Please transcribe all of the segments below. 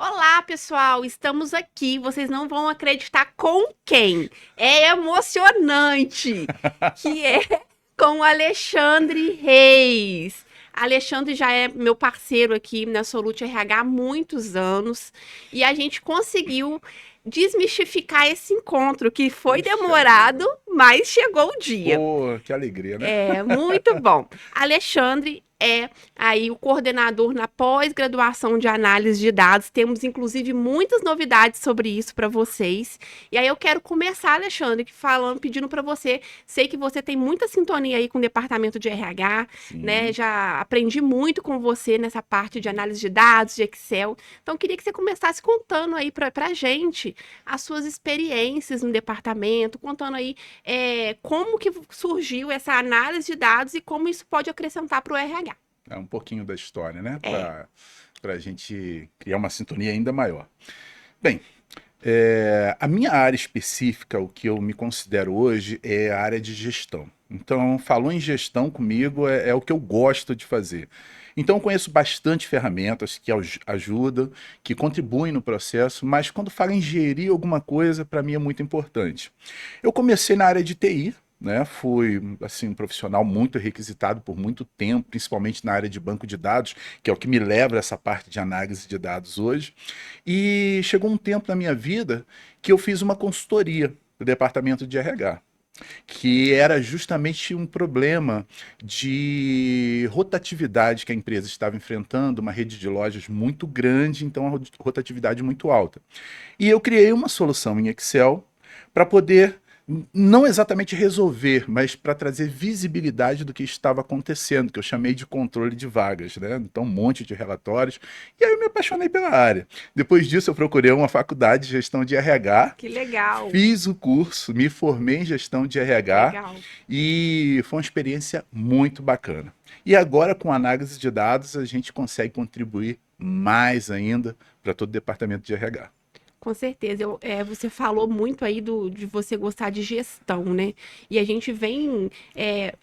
Olá, pessoal! Estamos aqui. Vocês não vão acreditar com quem. É emocionante, que é com o Alexandre Reis. Alexandre já é meu parceiro aqui na Solute RH há muitos anos e a gente conseguiu desmistificar esse encontro que foi Puxa demorado, vida. mas chegou o dia. Pô, que alegria, né? É muito bom. Alexandre é aí o coordenador na pós-graduação de análise de dados. Temos inclusive muitas novidades sobre isso para vocês. E aí eu quero começar, Alexandre, falando, pedindo para você. Sei que você tem muita sintonia aí com o departamento de RH, né? Sim. Já aprendi muito com você nessa parte de análise de dados, de Excel. Então queria que você começasse contando aí para a gente as suas experiências no departamento, contando aí como que surgiu essa análise de dados e como isso pode acrescentar para o RH. É um pouquinho da história, né? É, Para a gente criar uma sintonia ainda maior. Bem, a minha área específica, o que eu me considero hoje, é a área de gestão. Então, falou em gestão comigo, é o que eu gosto de fazer. Então, eu conheço bastante ferramentas que ajudam, que contribuem no processo, mas quando fala em gerir alguma coisa, para mim é muito importante. Eu comecei na área de TI, né? Fui assim um profissional muito requisitado por muito tempo, principalmente na área de banco de dados, que é o que me leva a essa parte de análise de dados hoje. E chegou um tempo na minha vida que eu fiz uma consultoria do departamento de RH, que era justamente um problema de rotatividade que a empresa estava enfrentando, uma rede de lojas muito grande, então a rotatividade muito alta. E eu criei uma solução em Excel para poder não exatamente resolver, mas para trazer visibilidade do que estava acontecendo, que eu chamei de controle de vagas, né? Então, um monte de relatórios. E aí eu me apaixonei pela área. Depois disso, eu procurei uma faculdade de gestão de RH, que legal, fiz o curso, me formei em gestão de RH legal. e foi uma experiência muito bacana. E agora, com análise de dados, a gente consegue contribuir mais ainda para todo o departamento de RH. Com certeza, você falou muito aí de você gostar de gestão, né? E a gente vem,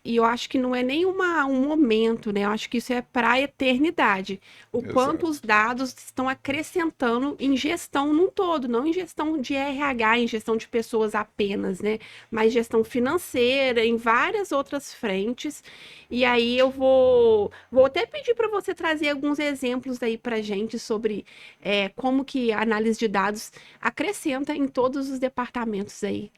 e eu acho que não é nem um momento, né? Eu acho que isso é para a eternidade. O quanto os Exato. dados estão acrescentando em gestão num todo, não em gestão de RH, em gestão de pessoas apenas, né? Mas gestão financeira, em várias outras frentes. E aí vou até pedir para você trazer alguns exemplos aí para gente sobre como que a análise de dados acrescenta em todos os departamentos aí.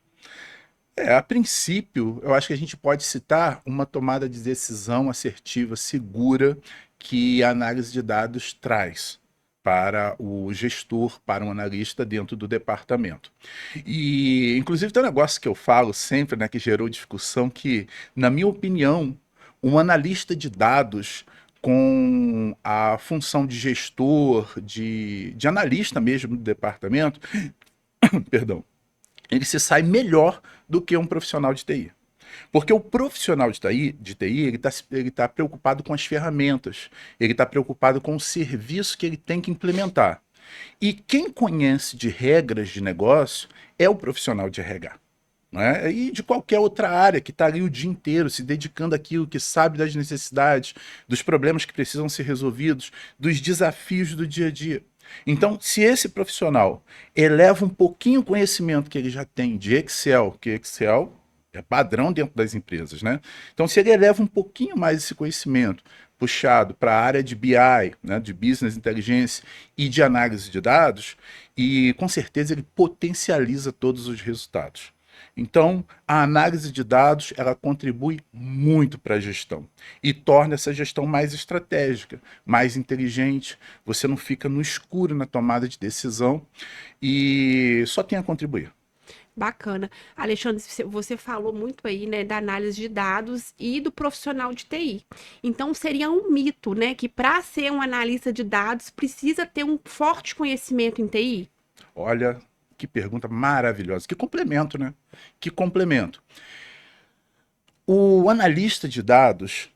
A princípio, eu acho que a gente pode citar uma tomada de decisão assertiva, segura, que a análise de dados traz para o gestor, para um analista dentro do departamento. E, inclusive, tem um negócio que eu falo sempre, né, que gerou discussão, que, na minha opinião, um analista de dados com a função de gestor, de analista mesmo do departamento, perdão, ele se sai melhor do que um profissional de TI. Porque o profissional de TI ele tá preocupado com as ferramentas, ele está preocupado com o serviço que ele tem que implementar. E quem conhece de regras de negócio é o profissional de RH. Né? E de qualquer outra área que está ali o dia inteiro se dedicando àquilo, que sabe das necessidades, dos problemas que precisam ser resolvidos, dos desafios do dia a dia. Então, se esse profissional eleva um pouquinho o conhecimento que ele já tem de Excel, que Excel é padrão dentro das empresas, né? Então, se ele eleva um pouquinho mais esse conhecimento puxado para a área de BI, né, de Business Intelligence e de análise de dados, e com certeza ele potencializa todos os resultados. Então, a análise de dados ela contribui muito para a gestão e torna essa gestão mais estratégica, mais inteligente. Você não fica no escuro na tomada de decisão e só tem a contribuir. Bacana. Alexandre, você falou muito aí, né, da análise de dados e do profissional de TI. Então, seria um mito, né, que para ser um analista de dados precisa ter um forte conhecimento em TI? Olha, que pergunta maravilhosa. Que complemento, né? Que complemento. O analista de dados,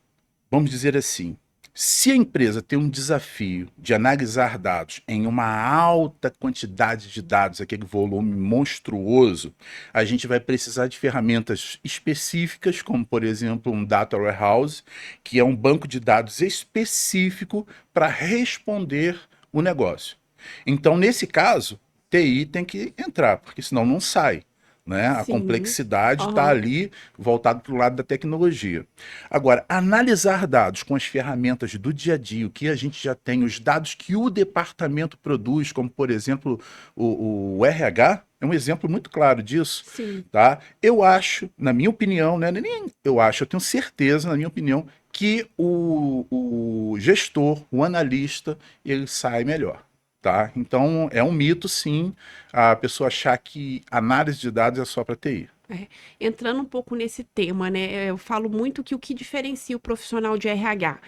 vamos dizer assim, se a empresa tem um desafio de analisar dados em uma alta quantidade de dados, aquele volume monstruoso, a gente vai precisar de ferramentas específicas, como por exemplo um Data Warehouse, que é um banco de dados específico para responder o negócio. Então, nesse caso, TI tem que entrar, porque senão não sai. Né? A Sim. complexidade está Aham. ali voltada para o lado da tecnologia. Agora, analisar dados com as ferramentas do dia a dia, o que a gente já tem, os dados que o departamento produz, como por exemplo o RH, é um exemplo muito claro disso. Sim. Tá? Eu acho, na minha opinião, né, nem eu acho, eu tenho certeza, na minha opinião, que o gestor, o analista, ele sai melhor. Tá? Então, é um mito, sim, a pessoa achar que análise de dados é só para TI. É, entrando um pouco nesse tema, né? Eu falo muito que o que diferencia o profissional de RH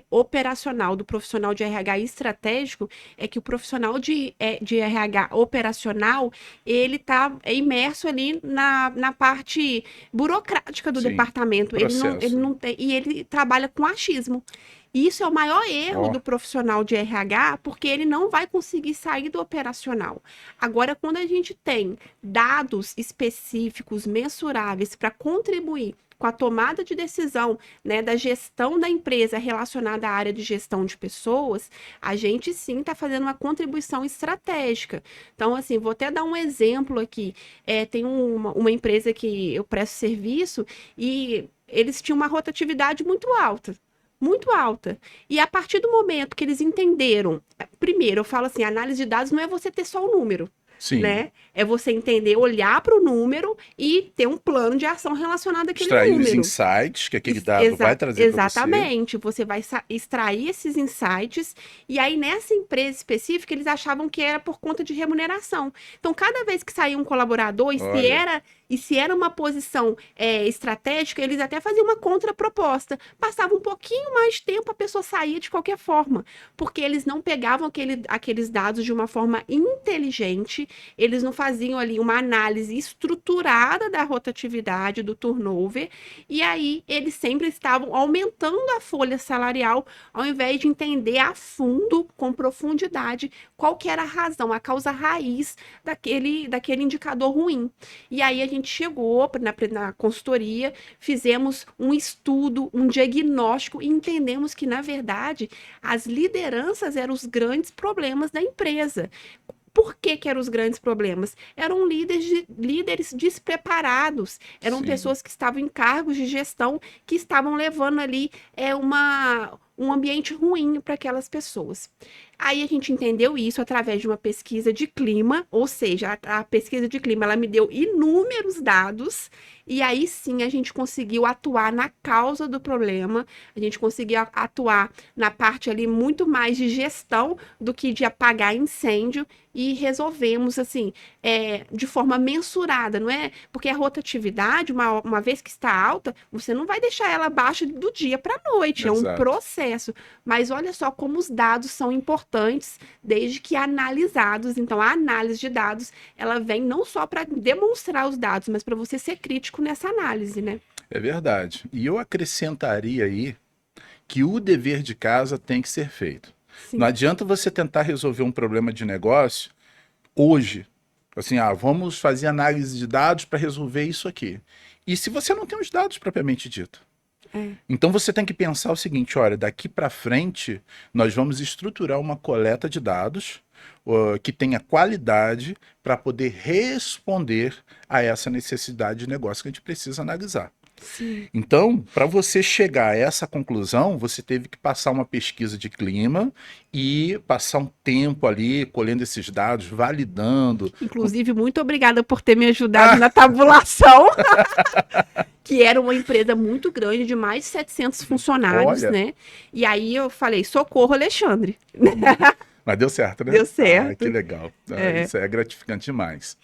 operacional do profissional de RH estratégico é que o profissional de RH operacional ele está imerso ali na parte burocrática do Sim, departamento. Ele processo. não tem, e ele trabalha com achismo. E isso é o maior erro Ó, do profissional de RH, porque ele não vai conseguir sair do operacional. Agora, quando a gente tem dados específicos, mensuráveis, para contribuir com a tomada de decisão, né, da gestão da empresa relacionada à área de gestão de pessoas, a gente sim está fazendo uma contribuição estratégica. Então, assim, vou até dar um exemplo aqui. Tem uma empresa que eu presto serviço e eles tinham uma rotatividade muito alta. Muito alta. E a partir do momento que eles entenderam, primeiro, eu falo assim, análise de dados não é você ter só o número, sim, né? É você entender, olhar para o número e ter um plano de ação relacionado àquele extrair os número. insights que aquele dado vai trazer para você. Exatamente, você vai extrair esses insights, e aí nessa empresa específica eles achavam que era por conta de remuneração. Então, cada vez que saía um colaborador, Olha, e se era uma posição estratégica, eles até faziam uma contraproposta. Passava um pouquinho mais de tempo, a pessoa saía de qualquer forma, porque eles não pegavam aqueles dados de uma forma inteligente, eles não faziam ali uma análise estruturada da rotatividade, do turnover, e aí eles sempre estavam aumentando a folha salarial, ao invés de entender a fundo, com profundidade, qual que era a razão, a causa raiz daquele indicador ruim. E aí a gente chegou na consultoria, fizemos um estudo, um diagnóstico e entendemos que, na verdade, as lideranças eram os grandes problemas da empresa. Por que que eram os grandes problemas? Eram líderes despreparados, eram sim, pessoas que estavam em cargos de gestão que estavam levando ali um ambiente ruim para aquelas pessoas. Aí a gente entendeu isso através de uma pesquisa de clima, ou seja, a pesquisa de clima ela me deu inúmeros dados, e aí sim a gente conseguiu atuar na causa do problema, a gente conseguiu atuar na parte ali muito mais de gestão do que de apagar incêndio, e resolvemos assim, de forma mensurada, não é? Porque a rotatividade, uma vez que está alta, você não vai deixar ela baixa do dia para a noite, é um exato. processo. Mas olha só como os dados são importantes, desde que analisados. Então, a análise de dados, ela vem não só para demonstrar os dados, mas para você ser crítico nessa análise, né? É verdade. E eu acrescentaria aí que o dever de casa tem que ser feito. Não Sim, adianta você tentar resolver um problema de negócio hoje. Assim, vamos fazer análise de dados para resolver isso aqui. E se você não tem os dados propriamente dito? é, Então você tem que pensar o seguinte, olha, daqui para frente nós vamos estruturar uma coleta de dados que tenha qualidade para poder responder a essa necessidade de negócio que a gente precisa analisar. sim. Então, para você chegar a essa conclusão, você teve que passar uma pesquisa de clima e passar um tempo ali colhendo esses dados, validando. Inclusive, muito obrigada por ter me ajudado Ah, na tabulação, que era uma empresa muito grande, de mais de 700 funcionários, olha, né? E aí eu falei, socorro, Alexandre. mas deu certo, né? Deu Ah, que certo. legal. Ah, É, isso é gratificante demais.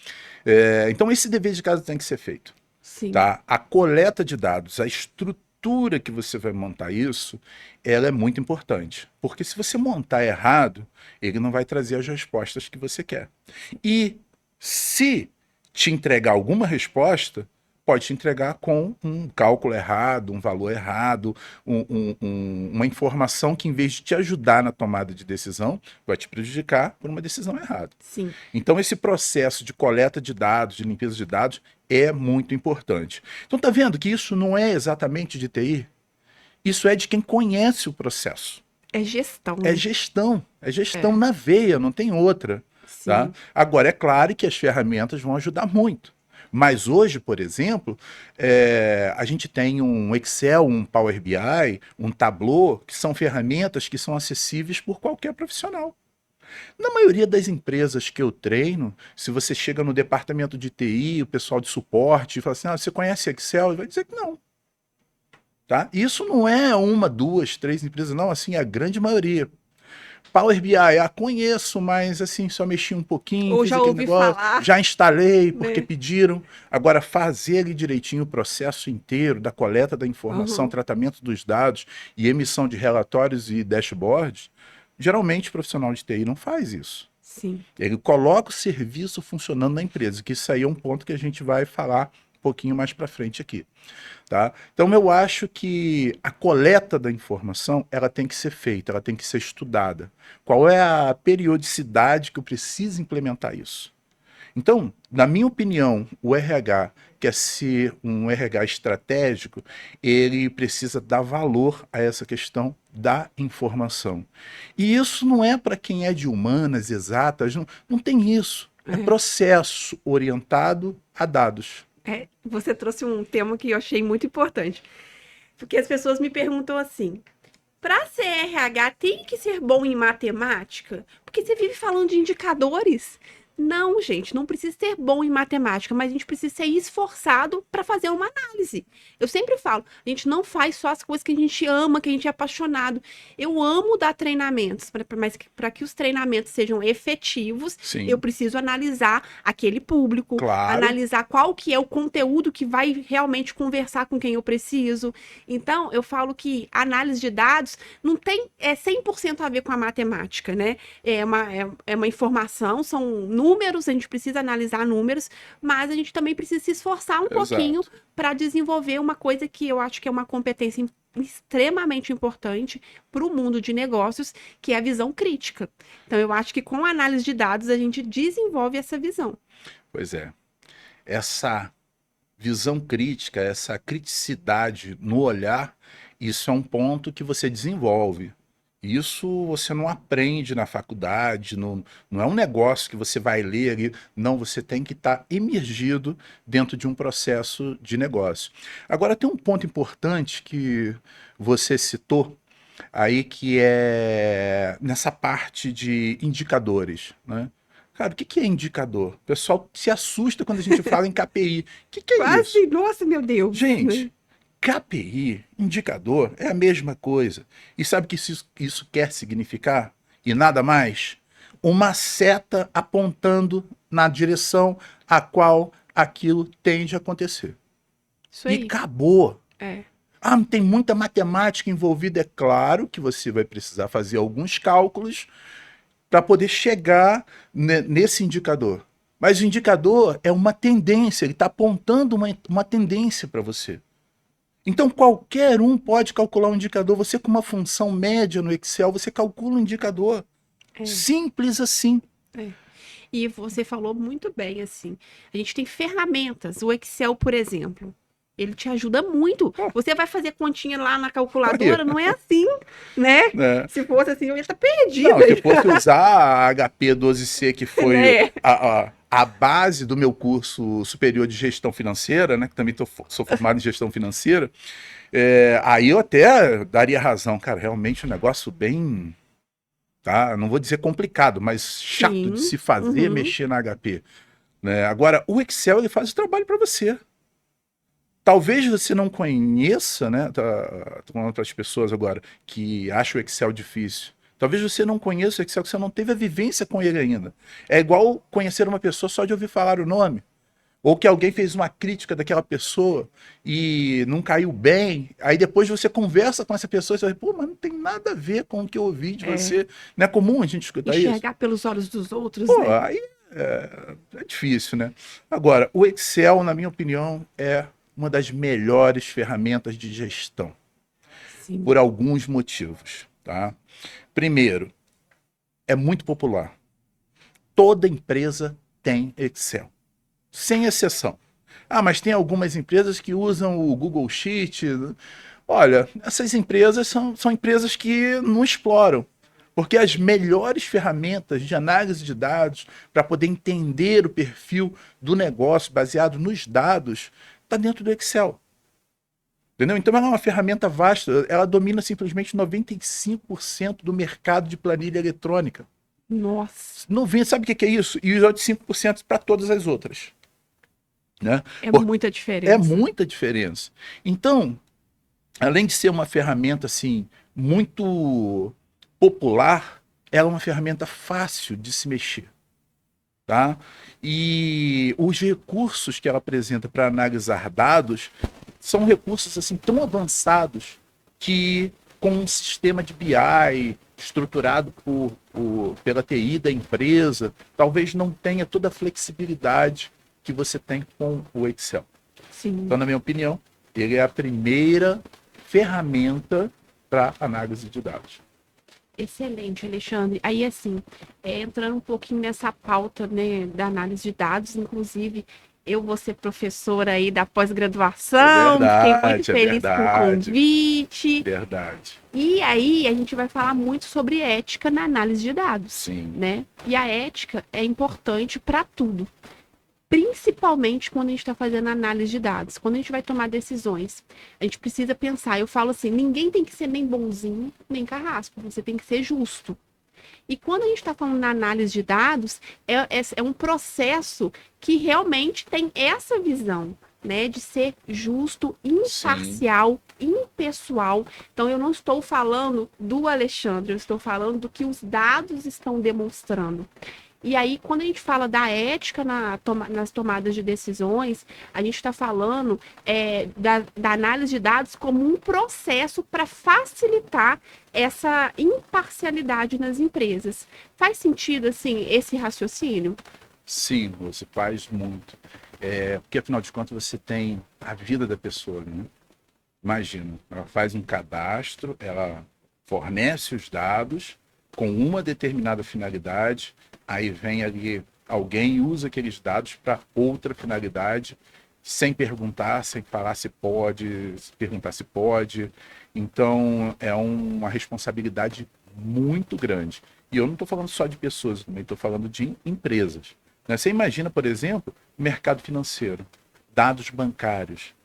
Então, esse dever de casa tem que ser feito. sim, Tá? A coleta de dados, a estrutura que você vai montar isso, ela é muito importante. Porque se você montar errado, ele não vai trazer as respostas que você quer. E se te entregar alguma resposta, pode te entregar com um cálculo errado, um valor errado, uma informação que, em vez de te ajudar na tomada de decisão, vai te prejudicar por uma decisão errada. sim. Então, esse processo de coleta de dados, de limpeza de dados, é muito importante. Então, tá vendo que isso não é exatamente de TI? Isso é de quem conhece o processo. É gestão, É né? gestão, é gestão É, na veia, não tem outra, tá? sim. Agora, é claro que as ferramentas vão ajudar muito. Mas hoje, por exemplo, a gente tem um Excel, um Power BI, um Tableau, que são ferramentas que são acessíveis por qualquer profissional. Na maioria das empresas que eu treino, se você chega no departamento de TI, o pessoal de suporte, e fala assim, você conhece Excel? Ele vai dizer que não. Tá? Isso não é uma, duas, três empresas, não, assim, a grande maioria. Power BI, conheço, mas assim, só mexi um pouquinho, Ou fiz já aquele ouvi negócio, falar, já instalei porque né? pediram. Agora, fazer ali direitinho o processo inteiro da coleta da informação, Aham, tratamento dos dados e emissão de relatórios e dashboards, geralmente o profissional de TI não faz isso. sim. Ele coloca o serviço funcionando na empresa, que isso aí é um ponto que a gente vai falar um pouquinho mais para frente aqui. Tá? Então eu acho que a coleta da informação ela tem que ser feita, ela tem que ser estudada. Qual é a periodicidade que eu preciso implementar isso? Então, na minha opinião, o RH quer ser um RH estratégico, ele precisa dar valor a essa questão da informação. E isso não é para quem é de humanas, exatas, não tem isso. É É. processo orientado a dados. É, você trouxe um tema que eu achei muito importante. Porque as pessoas me perguntam assim: para ser RH, tem que ser bom em matemática? Porque você vive falando de indicadores. Não, gente, não precisa ser bom em matemática, mas a gente precisa ser esforçado para fazer uma análise. Eu sempre falo, a gente não faz só as coisas que a gente ama, que a gente é apaixonado. Eu amo dar treinamentos, mas para que os treinamentos sejam efetivos, eu Sim, preciso analisar aquele público, claro. analisar qual que é o conteúdo que vai realmente conversar com quem eu preciso. Então, eu falo que análise de dados não tem 100% a ver com a matemática, né? É uma informação, são números, a gente precisa analisar números, mas a gente também precisa se esforçar um pouquinho Exato. para desenvolver uma coisa que eu acho que é uma competência extremamente importante para o mundo de negócios, que é a visão crítica. Então, eu acho que com a análise de dados a gente desenvolve essa visão. Pois é. Essa visão crítica, essa criticidade no olhar, isso é um ponto que você desenvolve. Isso você não aprende na faculdade, não é um negócio que você vai ler ali, não, você tem que estar imergido dentro de um processo de negócio. Agora, tem um ponto importante que você citou aí, que é nessa parte de indicadores, né? Cara, o que que é indicador? O pessoal se assusta quando a gente fala em KPI. O que que é isso? Quase, nossa, meu Deus, Gente, né? KPI, indicador, é a mesma coisa. E sabe o que isso quer significar? E nada mais? Uma seta apontando na direção a qual aquilo tende a acontecer. Isso E aí. acabou. É, Tem muita matemática envolvida, é claro que você vai precisar fazer alguns cálculos para poder chegar nesse indicador. Mas o indicador é uma tendência, ele está apontando uma tendência para você. Então qualquer um pode calcular um indicador. Você com uma função média no Excel, você calcula um indicador. é, Simples assim. é. E você falou muito bem, assim. A gente tem ferramentas. O Excel, por exemplo, ele te ajuda muito. Oh, Você vai fazer continha lá na aí, calculadora, não é assim, né? né? Se fosse assim, eu ia estar Não, perdida, se fosse usar a HP12C, que foi né? a base do meu curso superior de gestão financeira, né? Que também sou formado em gestão financeira, aí eu até daria razão, cara. Realmente um negócio bem, tá? Não vou dizer complicado, mas chato de Sim. se fazer, Uhum. mexer na HP. Né? Agora, o Excel ele faz o trabalho para você. Talvez você não conheça, né? Tô falando para as pessoas agora que acham o Excel difícil. Talvez você não conheça o Excel, que você não teve a vivência com ele ainda. É igual conhecer uma pessoa só de ouvir falar o nome. Ou que alguém fez uma crítica daquela pessoa e não caiu bem. Aí depois você conversa com essa pessoa e você fala, pô, mas não tem nada a ver com o que eu ouvi de É. você. Não é comum a gente escutar isso? Enxergar pelos olhos dos outros, Pô, né? aí é difícil, né? Agora, o Excel, na minha opinião, é uma das melhores ferramentas de gestão, Sim. por alguns motivos, tá? Primeiro, é muito popular. Toda empresa tem Excel, sem exceção. Mas tem algumas empresas que usam o Google Sheet. Olha, essas empresas são empresas que não exploram. Porque as melhores ferramentas de análise de dados para poder entender o perfil do negócio baseado nos dados está dentro do Excel. Entendeu? Então ela é uma ferramenta vasta, ela domina simplesmente 95% do mercado de planilha eletrônica. Nossa, 90, sabe o que é isso? E os outros 5% para todas as outras. Né? é Porque muita é diferença. muita diferença. Então, além de ser uma ferramenta assim muito popular, ela é uma ferramenta fácil de se mexer, tá? E os recursos que ela apresenta para analisar dados são recursos assim tão avançados que com um sistema de BI estruturado pela TI da empresa, talvez não tenha toda a flexibilidade que você tem com o Excel. Sim. Então, na minha opinião, ele é a primeira ferramenta para análise de dados. Excelente, Alexandre. Aí, assim, entrando um pouquinho nessa pauta, né, da análise de dados, inclusive, eu vou ser professora aí da É pós-graduação, fiquei muito verdade, é feliz com o verdade, convite. verdade. E aí, a gente vai falar muito sobre ética na análise de dados, Sim, né? E a ética é importante para tudo. Principalmente quando a gente está fazendo análise de dados, quando a gente vai tomar decisões, a gente precisa pensar. Eu falo assim: ninguém tem que ser nem bonzinho, nem carrasco, você tem que ser justo. E quando a gente está falando na análise de dados, é um processo que realmente tem essa visão, né, de ser justo, sim, imparcial, impessoal. Então, eu não estou falando do Alexandre, eu estou falando do que os dados estão demonstrando. E aí, quando a gente fala da ética nas tomadas de decisões, a gente está falando da análise de dados como um processo para facilitar essa imparcialidade nas empresas. Faz sentido, assim, esse raciocínio? sim, você faz muito. Porque afinal de contas você tem a vida da pessoa, né? Imagina, ela faz um cadastro, ela fornece os dados com uma determinada finalidade, aí vem ali alguém e usa aqueles dados para outra finalidade, sem perguntar, sem falar se pode, se perguntar se pode. Então é uma responsabilidade muito grande. E eu não estou falando só de pessoas, também estou falando de empresas. Né? Você imagina, por exemplo, mercado financeiro, dados bancários.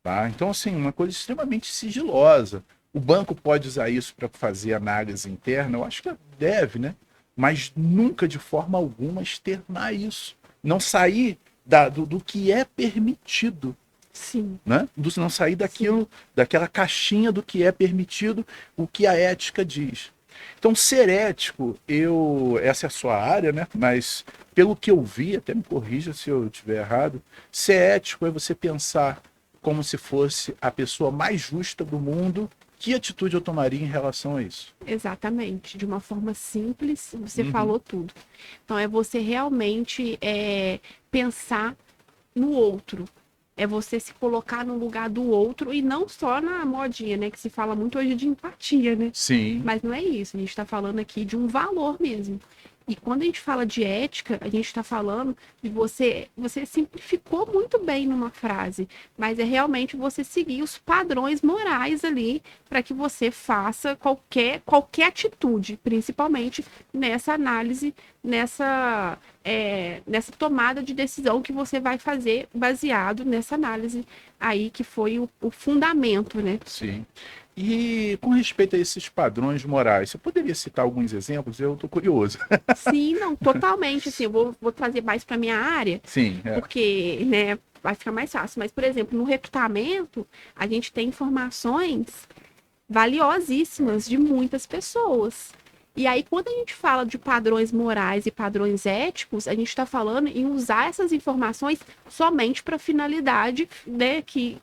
Tá? Então, assim, uma coisa extremamente sigilosa. O banco pode usar isso para fazer análise interna? Eu acho que deve, né? Mas nunca, de forma alguma, externar isso. Não sair do que é permitido. Sim, Né? Não sair sim. daquela caixinha do que é permitido, o que a ética diz. Então, ser ético, essa é a sua área, né? Mas pelo que eu vi, até me corrija se eu estiver errado, ser ético é você pensar como se fosse a pessoa mais justa do mundo. Que atitude eu tomaria em relação a isso? Exatamente, de uma forma simples, você Uhum. falou tudo. Então, é você realmente pensar no outro. É você se colocar no lugar do outro e não só na modinha, né? Que se fala muito hoje de empatia, né? Sim, Mas não é isso. A gente está falando aqui de um valor mesmo. E quando a gente fala de ética, a gente está falando de você simplificou muito bem numa frase, mas é realmente você seguir os padrões morais ali para que você faça qualquer atitude, principalmente nessa análise, nessa tomada de decisão que você vai fazer baseado nessa análise aí que foi o fundamento, né? sim. E com respeito a esses padrões morais, você poderia citar alguns exemplos? Eu estou curioso. Sim, não, totalmente. Assim, eu vou trazer mais para minha área, Sim, porque, né, vai ficar mais fácil. Mas, por exemplo, no recrutamento, a gente tem informações valiosíssimas de muitas pessoas. E aí, quando a gente fala de padrões morais e padrões éticos, a gente está falando em usar essas informações somente para a finalidade, né, que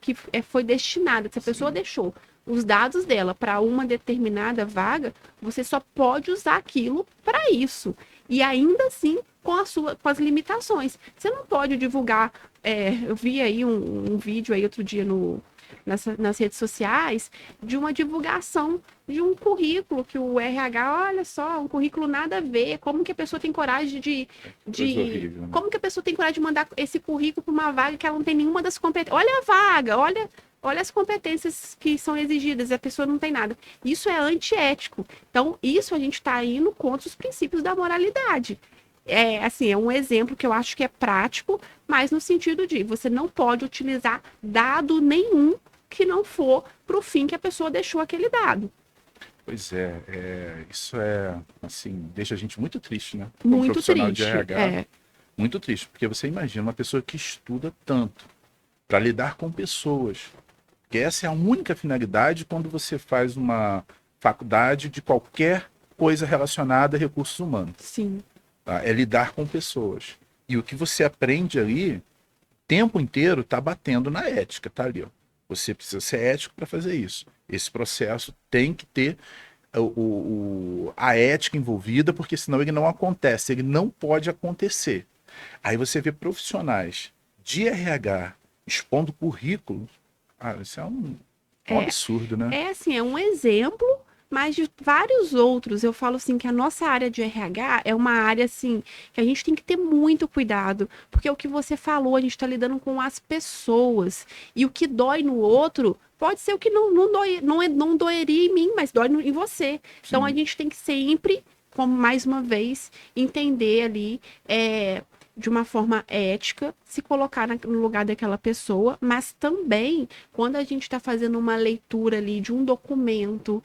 foi destinada. Se a pessoa sim, deixou os dados dela para uma determinada vaga, você só pode usar aquilo para isso. E ainda assim, com as limitações. Você não pode divulgar. Eu vi aí um vídeo aí outro dia nas redes sociais de uma divulgação de um currículo que o RH, olha só, um currículo nada a ver. Como que a pessoa tem coragem coisa horrível, né? como que a pessoa tem coragem de mandar esse currículo para uma vaga que ela não tem nenhuma das competências? Olha a vaga, olha as competências que são exigidas, a pessoa não tem nada. Isso é antiético. Então, isso a gente está indo contra os princípios da moralidade. É, assim, é um exemplo que eu acho que é prático, mas no sentido de você não pode utilizar dado nenhum que não for para o fim que a pessoa deixou aquele dado. Pois isso assim, deixa a gente muito triste, né? Como Muito profissional de triste. RH, muito triste, porque você imagina uma pessoa que estuda tanto para lidar com pessoas, que essa é a única finalidade quando você faz uma faculdade de qualquer coisa relacionada a recursos humanos, Sim. tá? É lidar com pessoas. E o que você aprende ali, o tempo inteiro, está batendo na ética, tá ali, ó. Você precisa ser ético para fazer isso. Esse processo tem que ter a ética envolvida, porque senão ele não acontece, ele não pode acontecer. Aí você vê profissionais de RH expondo currículo. Ah, isso é um absurdo, né? É assim, é um exemplo, mas de vários outros. Eu falo assim que a nossa área de RH é uma área assim que a gente tem que ter muito cuidado, porque o que você falou, a gente está lidando com as pessoas e o que dói no outro pode ser o que não doeria em mim, mas dói em você. Então a Sim. gente tem que sempre, como mais uma vez, entender ali. De uma forma ética, se colocar no lugar daquela pessoa, mas também, quando a gente está fazendo uma leitura ali de um documento,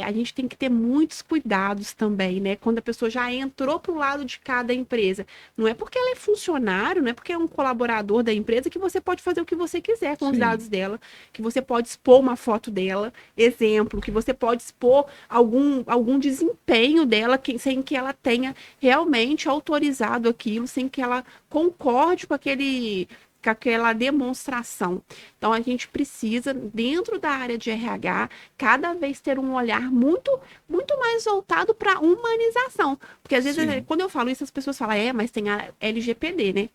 a gente tem que ter muitos cuidados também, né? Quando a pessoa já entrou para o lado de cada empresa. Não é porque ela é funcionário, não é porque é um colaborador da empresa que você pode fazer o que você quiser com os Sim. dados dela, que você pode expor uma foto dela, exemplo, que você pode expor algum desempenho dela sem que ela tenha realmente autorizado aquilo, sem que ela concorde com aquela demonstração. Então, a gente precisa, dentro da área de RH, cada vez ter um olhar muito mais voltado para a humanização. Porque, às vezes, Sim. quando eu falo isso, as pessoas falam, mas tem a LGPD, né?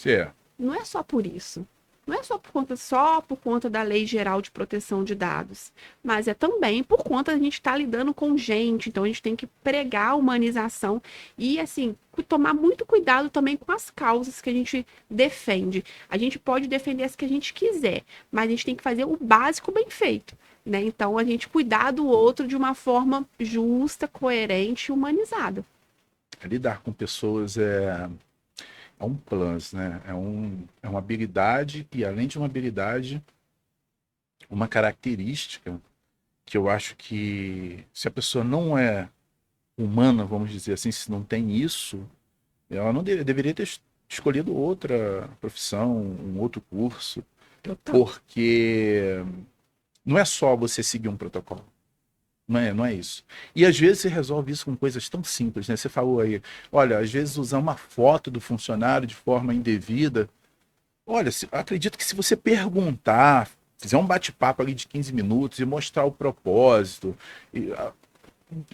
É. Não é só por isso. Não é só por conta da Lei Geral de Proteção de Dados, mas é também por conta da gente estar lidando com gente, então a gente tem que pregar a humanização e, assim, tomar muito cuidado também com as causas que a gente defende. A gente pode defender as que a gente quiser, mas a gente tem que fazer o básico bem feito, né? Então, a gente cuidar do outro de uma forma justa, coerente e humanizada. Lidar com pessoas é um plus, né? É uma habilidade e, além de uma habilidade, uma característica que eu acho que, se a pessoa não é humana, vamos dizer assim, se não tem isso, ela não deveria ter escolhido outra profissão, um outro curso, Total. porque não é só você seguir um protocolo. Não é isso. E às vezes você resolve isso com coisas tão simples, né? Você falou aí, olha, às vezes usar uma foto do funcionário de forma indevida. Olha, acredito que se você perguntar, fizer um bate-papo ali de 15 minutos e mostrar o propósito, eu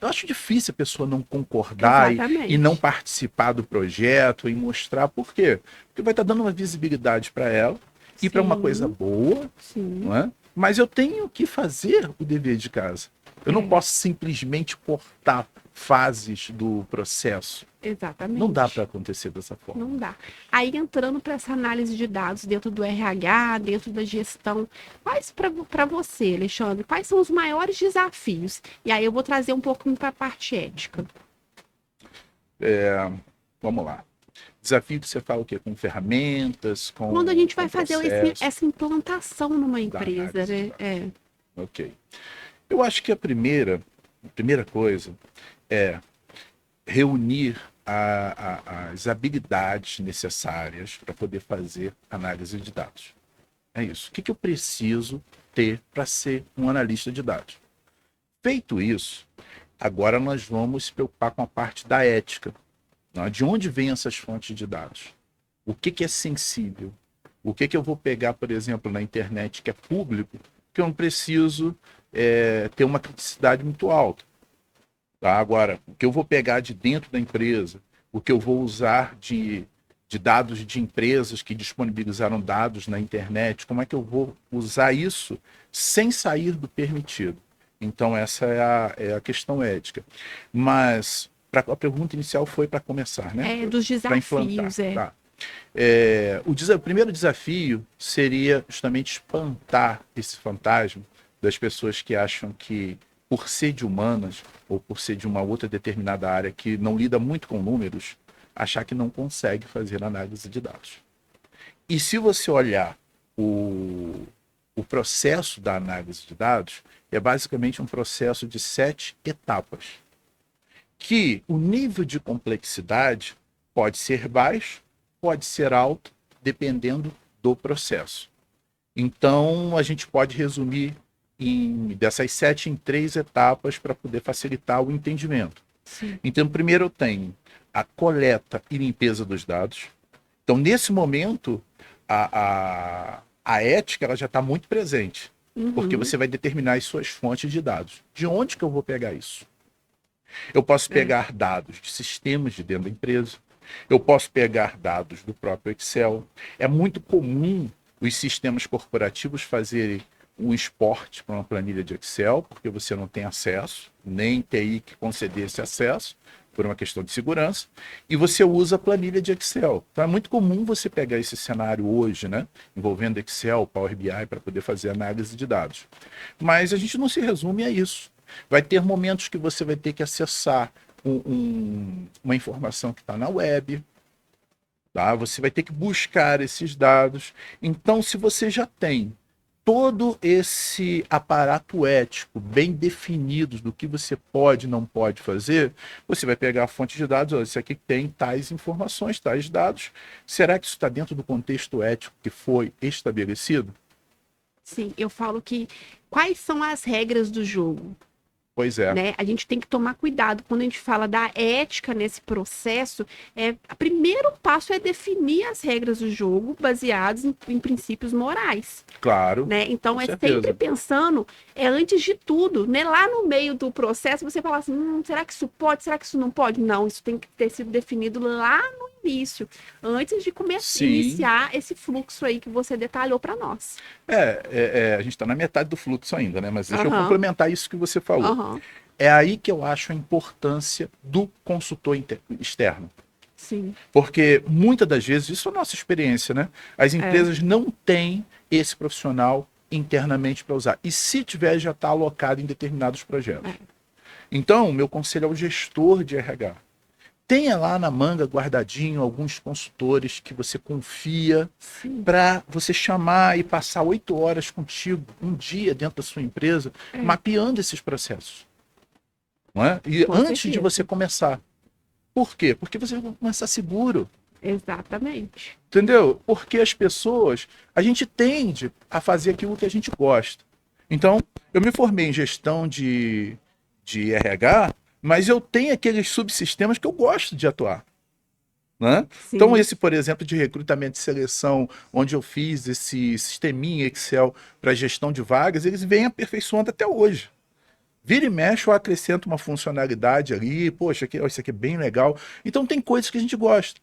acho difícil a pessoa não concordar e não Exatamente. participar do projeto e mostrar por quê. Porque vai estar dando uma visibilidade para ela e para uma coisa Sim, boa, sim. não é? Mas eu tenho que fazer o dever de casa. Eu não É, posso simplesmente cortar fases do processo. Não dá para exatamente. acontecer dessa forma. Não dá. Aí entrando para essa análise de dados dentro do RH, dentro da gestão, quais para você, Alexandre, quais são os maiores desafios? E aí eu vou trazer um pouquinho para a parte ética. Vamos lá. Desafio que você fala o quê? Com ferramentas, Quando a com gente vai fazer processo essa implantação numa da empresa, análise de né? dados. Ok. Eu acho que a primeira coisa é reunir as habilidades necessárias para poder fazer análise de dados. É isso. O que eu preciso ter para ser um analista de dados? Feito isso, agora nós vamos se preocupar com a parte da ética. Né? De onde vêm essas fontes de dados? O que é sensível? O que eu vou pegar, por exemplo, na internet que é público, que eu não preciso ter uma criticidade muito alta. Tá? Agora, o que eu vou pegar de dentro da empresa, o que eu vou usar de dados de empresas que disponibilizaram dados na internet, como é que eu vou usar isso sem sair do permitido? Então, essa é a questão ética. Mas a pergunta inicial foi para começar, né? Dos Para implantar. desafios, é. Tá. O primeiro desafio seria justamente espantar esse fantasma das pessoas que acham que, por ser de humanas ou por ser de uma outra determinada área que não lida muito com números, achar que não consegue fazer análise de dados. E se você olhar o processo da análise de dados, é basicamente um processo de 7 etapas, que o nível de complexidade pode ser baixo, pode ser alto, dependendo do processo. Então, a gente pode resumir dessas 7 em 3 etapas para poder facilitar o entendimento. Sim. Então, primeiro eu tenho a coleta e limpeza dos dados. Então, nesse momento, a ética ela já está muito presente, porque você vai determinar as suas fontes de dados. De onde que eu vou pegar isso? Eu posso pegar dados de sistemas de dentro da empresa, eu posso pegar dados do próprio Excel. É muito comum os sistemas corporativos fazerem um export para uma planilha de Excel, porque você não tem acesso, nem TI que conceder esse acesso, por uma questão de segurança, e você usa a planilha de Excel. Então é muito comum você pegar esse cenário hoje, né, envolvendo Excel, Power BI, para poder fazer análise de dados. Mas a gente não se resume a isso. Vai ter momentos que você vai ter que acessar uma informação que está na web, tá? Você vai ter que buscar esses dados. Então, se você já tem todo esse aparato ético bem definido do que você pode e não pode fazer, você vai pegar a fonte de dados, olha, isso aqui tem tais informações, tais dados. Será que isso está dentro do contexto ético que foi estabelecido? Sim, eu falo que quais são as regras do jogo? Pois é. Né? A gente tem que tomar cuidado quando a gente fala da ética nesse processo. O primeiro passo é definir as regras do jogo baseadas em princípios morais. Claro. Né? Então, com é certeza. sempre pensando, antes de tudo, né? Lá no meio do processo, você fala assim, será que isso pode? Será que isso não pode? Não, isso tem que ter sido definido lá no início, antes de iniciar esse fluxo aí que você detalhou para nós. A gente está na metade do fluxo ainda, né? Mas deixa eu complementar isso que você falou. É aí que eu acho a importância do consultor externo. Sim. Porque muitas das vezes, isso é a nossa experiência, né? As empresas não têm esse profissional internamente para usar. E se tiver, já está alocado em determinados projetos. Então, meu conselho ao gestor de RH. Tenha lá na manga guardadinho alguns consultores que você confia para você chamar e passar 8 horas contigo, um dia dentro da sua empresa, mapeando esses processos. Não é? E antes de você começar. Por quê? Porque você vai começar seguro. Exatamente. Entendeu? Porque as pessoas, a gente tende a fazer aquilo que a gente gosta. Então, eu me formei em gestão de RH, mas eu tenho aqueles subsistemas que eu gosto de atuar. Né? Então, esse, por exemplo, de recrutamento e seleção, onde eu fiz esse sisteminha Excel para gestão de vagas, eles vêm aperfeiçoando até hoje. Vira e mexe, eu acrescento uma funcionalidade ali, poxa, isso aqui é bem legal. Então, tem coisas que a gente gosta.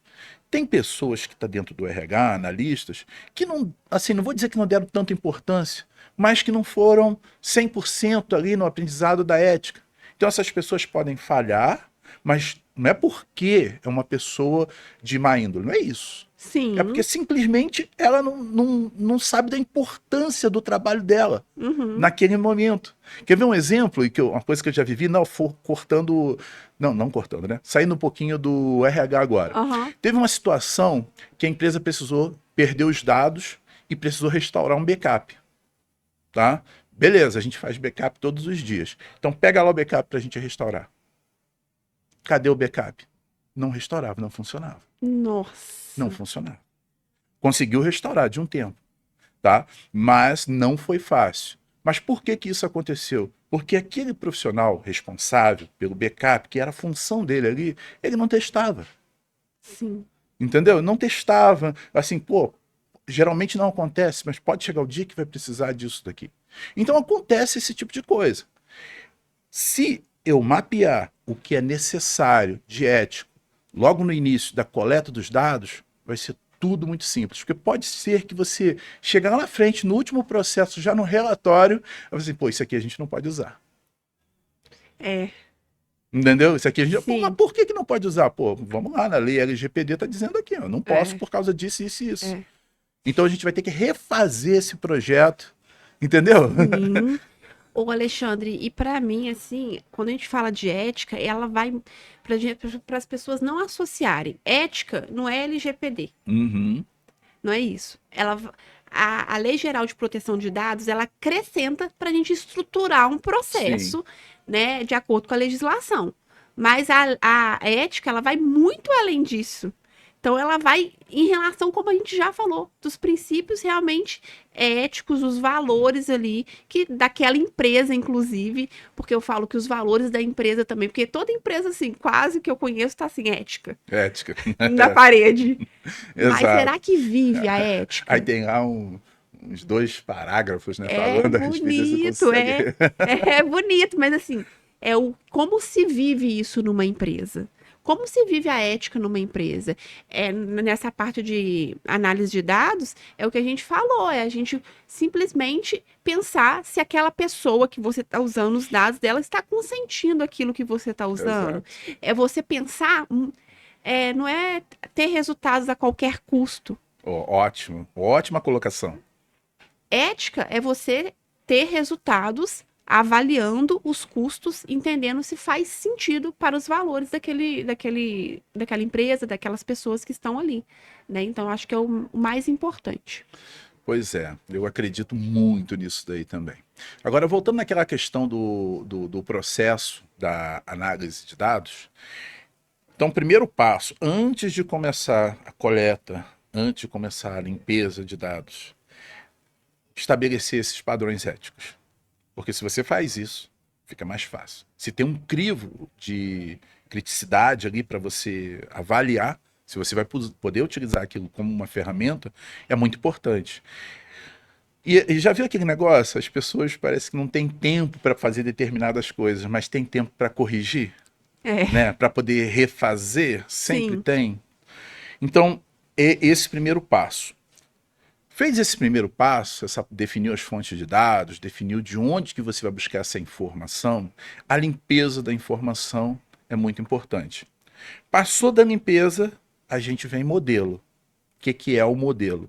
Tem pessoas que estão dentro do RH, analistas, que não, assim, não vou dizer que não deram tanta importância, mas que não foram 100% ali no aprendizado da ética. Então, essas pessoas podem falhar, mas não é porque é uma pessoa de má índole, não é isso. Sim. É porque simplesmente ela não sabe da importância do trabalho dela naquele momento. Quer ver um exemplo? Uma coisa que eu já vivi, não cortando, né? Saindo um pouquinho do RH agora. Teve uma situação que a empresa precisou perder os dados e precisou restaurar um backup. Tá? Beleza, a gente faz backup todos os dias. Então pega lá o backup para a gente restaurar. Cadê o backup? Não restaurava, não funcionava. Nossa. Não funcionava. Conseguiu restaurar de um tempo, tá? Mas não foi fácil. Mas por que isso aconteceu? Porque aquele profissional responsável pelo backup, que era a função dele ali, ele não testava. Sim. Entendeu? Não testava. Assim, geralmente não acontece, mas pode chegar o dia que vai precisar disso daqui. Então acontece esse tipo de coisa. Se eu mapear o que é necessário de ético logo no início da coleta dos dados, vai ser tudo muito simples. Porque pode ser que você chegar lá na frente, no último processo, já no relatório, vai dizer, isso aqui a gente não pode usar. Entendeu? Isso aqui a gente, pô, mas Sim, por que que não pode usar? Pô, vamos lá, na lei LGPD tá dizendo aqui, ó, não posso é, por causa disso, isso e isso. é. Então a gente vai ter que refazer esse projeto, entendeu? Sim. Ô, Alexandre, e para mim, assim, quando a gente fala de ética, ela vai para as pessoas não associarem. Ética não é LGPD, Uhum, não é isso. A Lei Geral de Proteção de Dados, ela acrescenta para a gente estruturar um sim, processo, né, de acordo com a legislação. Mas a ética, ela vai muito além disso. Então, ela vai em relação, como a gente já falou, dos princípios realmente éticos, os valores ali, que daquela empresa, inclusive, porque eu falo que os valores da empresa também, porque toda empresa, assim, quase que eu conheço, está assim, ética, ética. na parede. Mas Exato. será que vive a Aí ética? tem lá uns 2 parágrafos, né, É falando a respeito, você bonito, consegue. é bonito, mas assim, é o como se vive isso numa empresa. Como se vive a ética numa empresa? É, nessa parte de análise de dados, é o que a gente falou, é a gente simplesmente pensar se aquela pessoa que você está usando os dados dela está consentindo aquilo que você está usando. Exato. É você pensar, não é ter resultados a qualquer custo. Ó, ótimo, ótima colocação. Ética é você ter resultados avaliando os custos, entendendo se faz sentido para os valores daquela empresa, daquelas pessoas que estão ali, né? Então, acho que é o mais importante. Pois é, eu acredito muito nisso daí também. Agora, voltando naquela questão do processo da análise de dados, então, primeiro passo, antes de começar a coleta, antes de começar a limpeza de dados, estabelecer esses padrões éticos. Porque se você faz isso, fica mais fácil. Se tem um crivo de criticidade ali para você avaliar, se você vai poder utilizar aquilo como uma ferramenta, é muito importante. E já viu aquele negócio? As pessoas parecem que não têm tempo para fazer determinadas coisas, mas tem tempo para corrigir, É, né? Para poder refazer, sempre sim, tem. Então, esse primeiro passo. Fez esse primeiro passo, definiu as fontes de dados, definiu de onde que você vai buscar essa informação, a limpeza da informação é muito importante. Passou da limpeza, a gente vem modelo. O que é o modelo?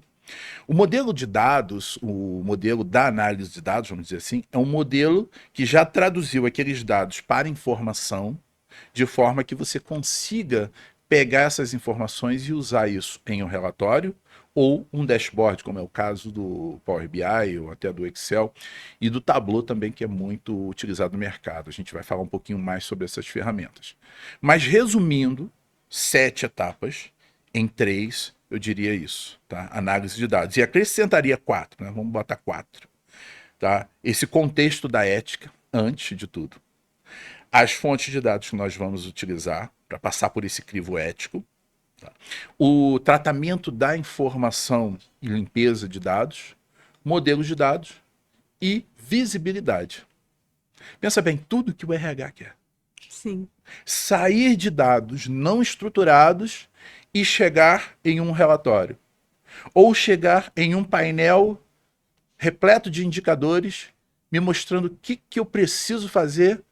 O modelo de dados, o modelo da análise de dados, vamos dizer assim, é um modelo que já traduziu aqueles dados para informação, de forma que você consiga pegar essas informações e usar isso em um relatório ou um dashboard, como é o caso do Power BI ou até do Excel e do Tableau também, que é muito utilizado no mercado. A gente vai falar um pouquinho mais sobre essas ferramentas. Mas resumindo, 7 etapas em 3, eu diria isso, tá? Análise de dados. E acrescentaria 4, né? Vamos botar 4, tá? Esse contexto da ética, antes de tudo. As fontes de dados que nós vamos utilizar para passar por esse crivo ético, tá? O tratamento da informação e limpeza de dados, modelos de dados e visibilidade. Pensa bem, tudo que o RH quer. sim. Sair de dados não estruturados e chegar em um relatório. Ou chegar em um painel repleto de indicadores me mostrando o que eu preciso fazer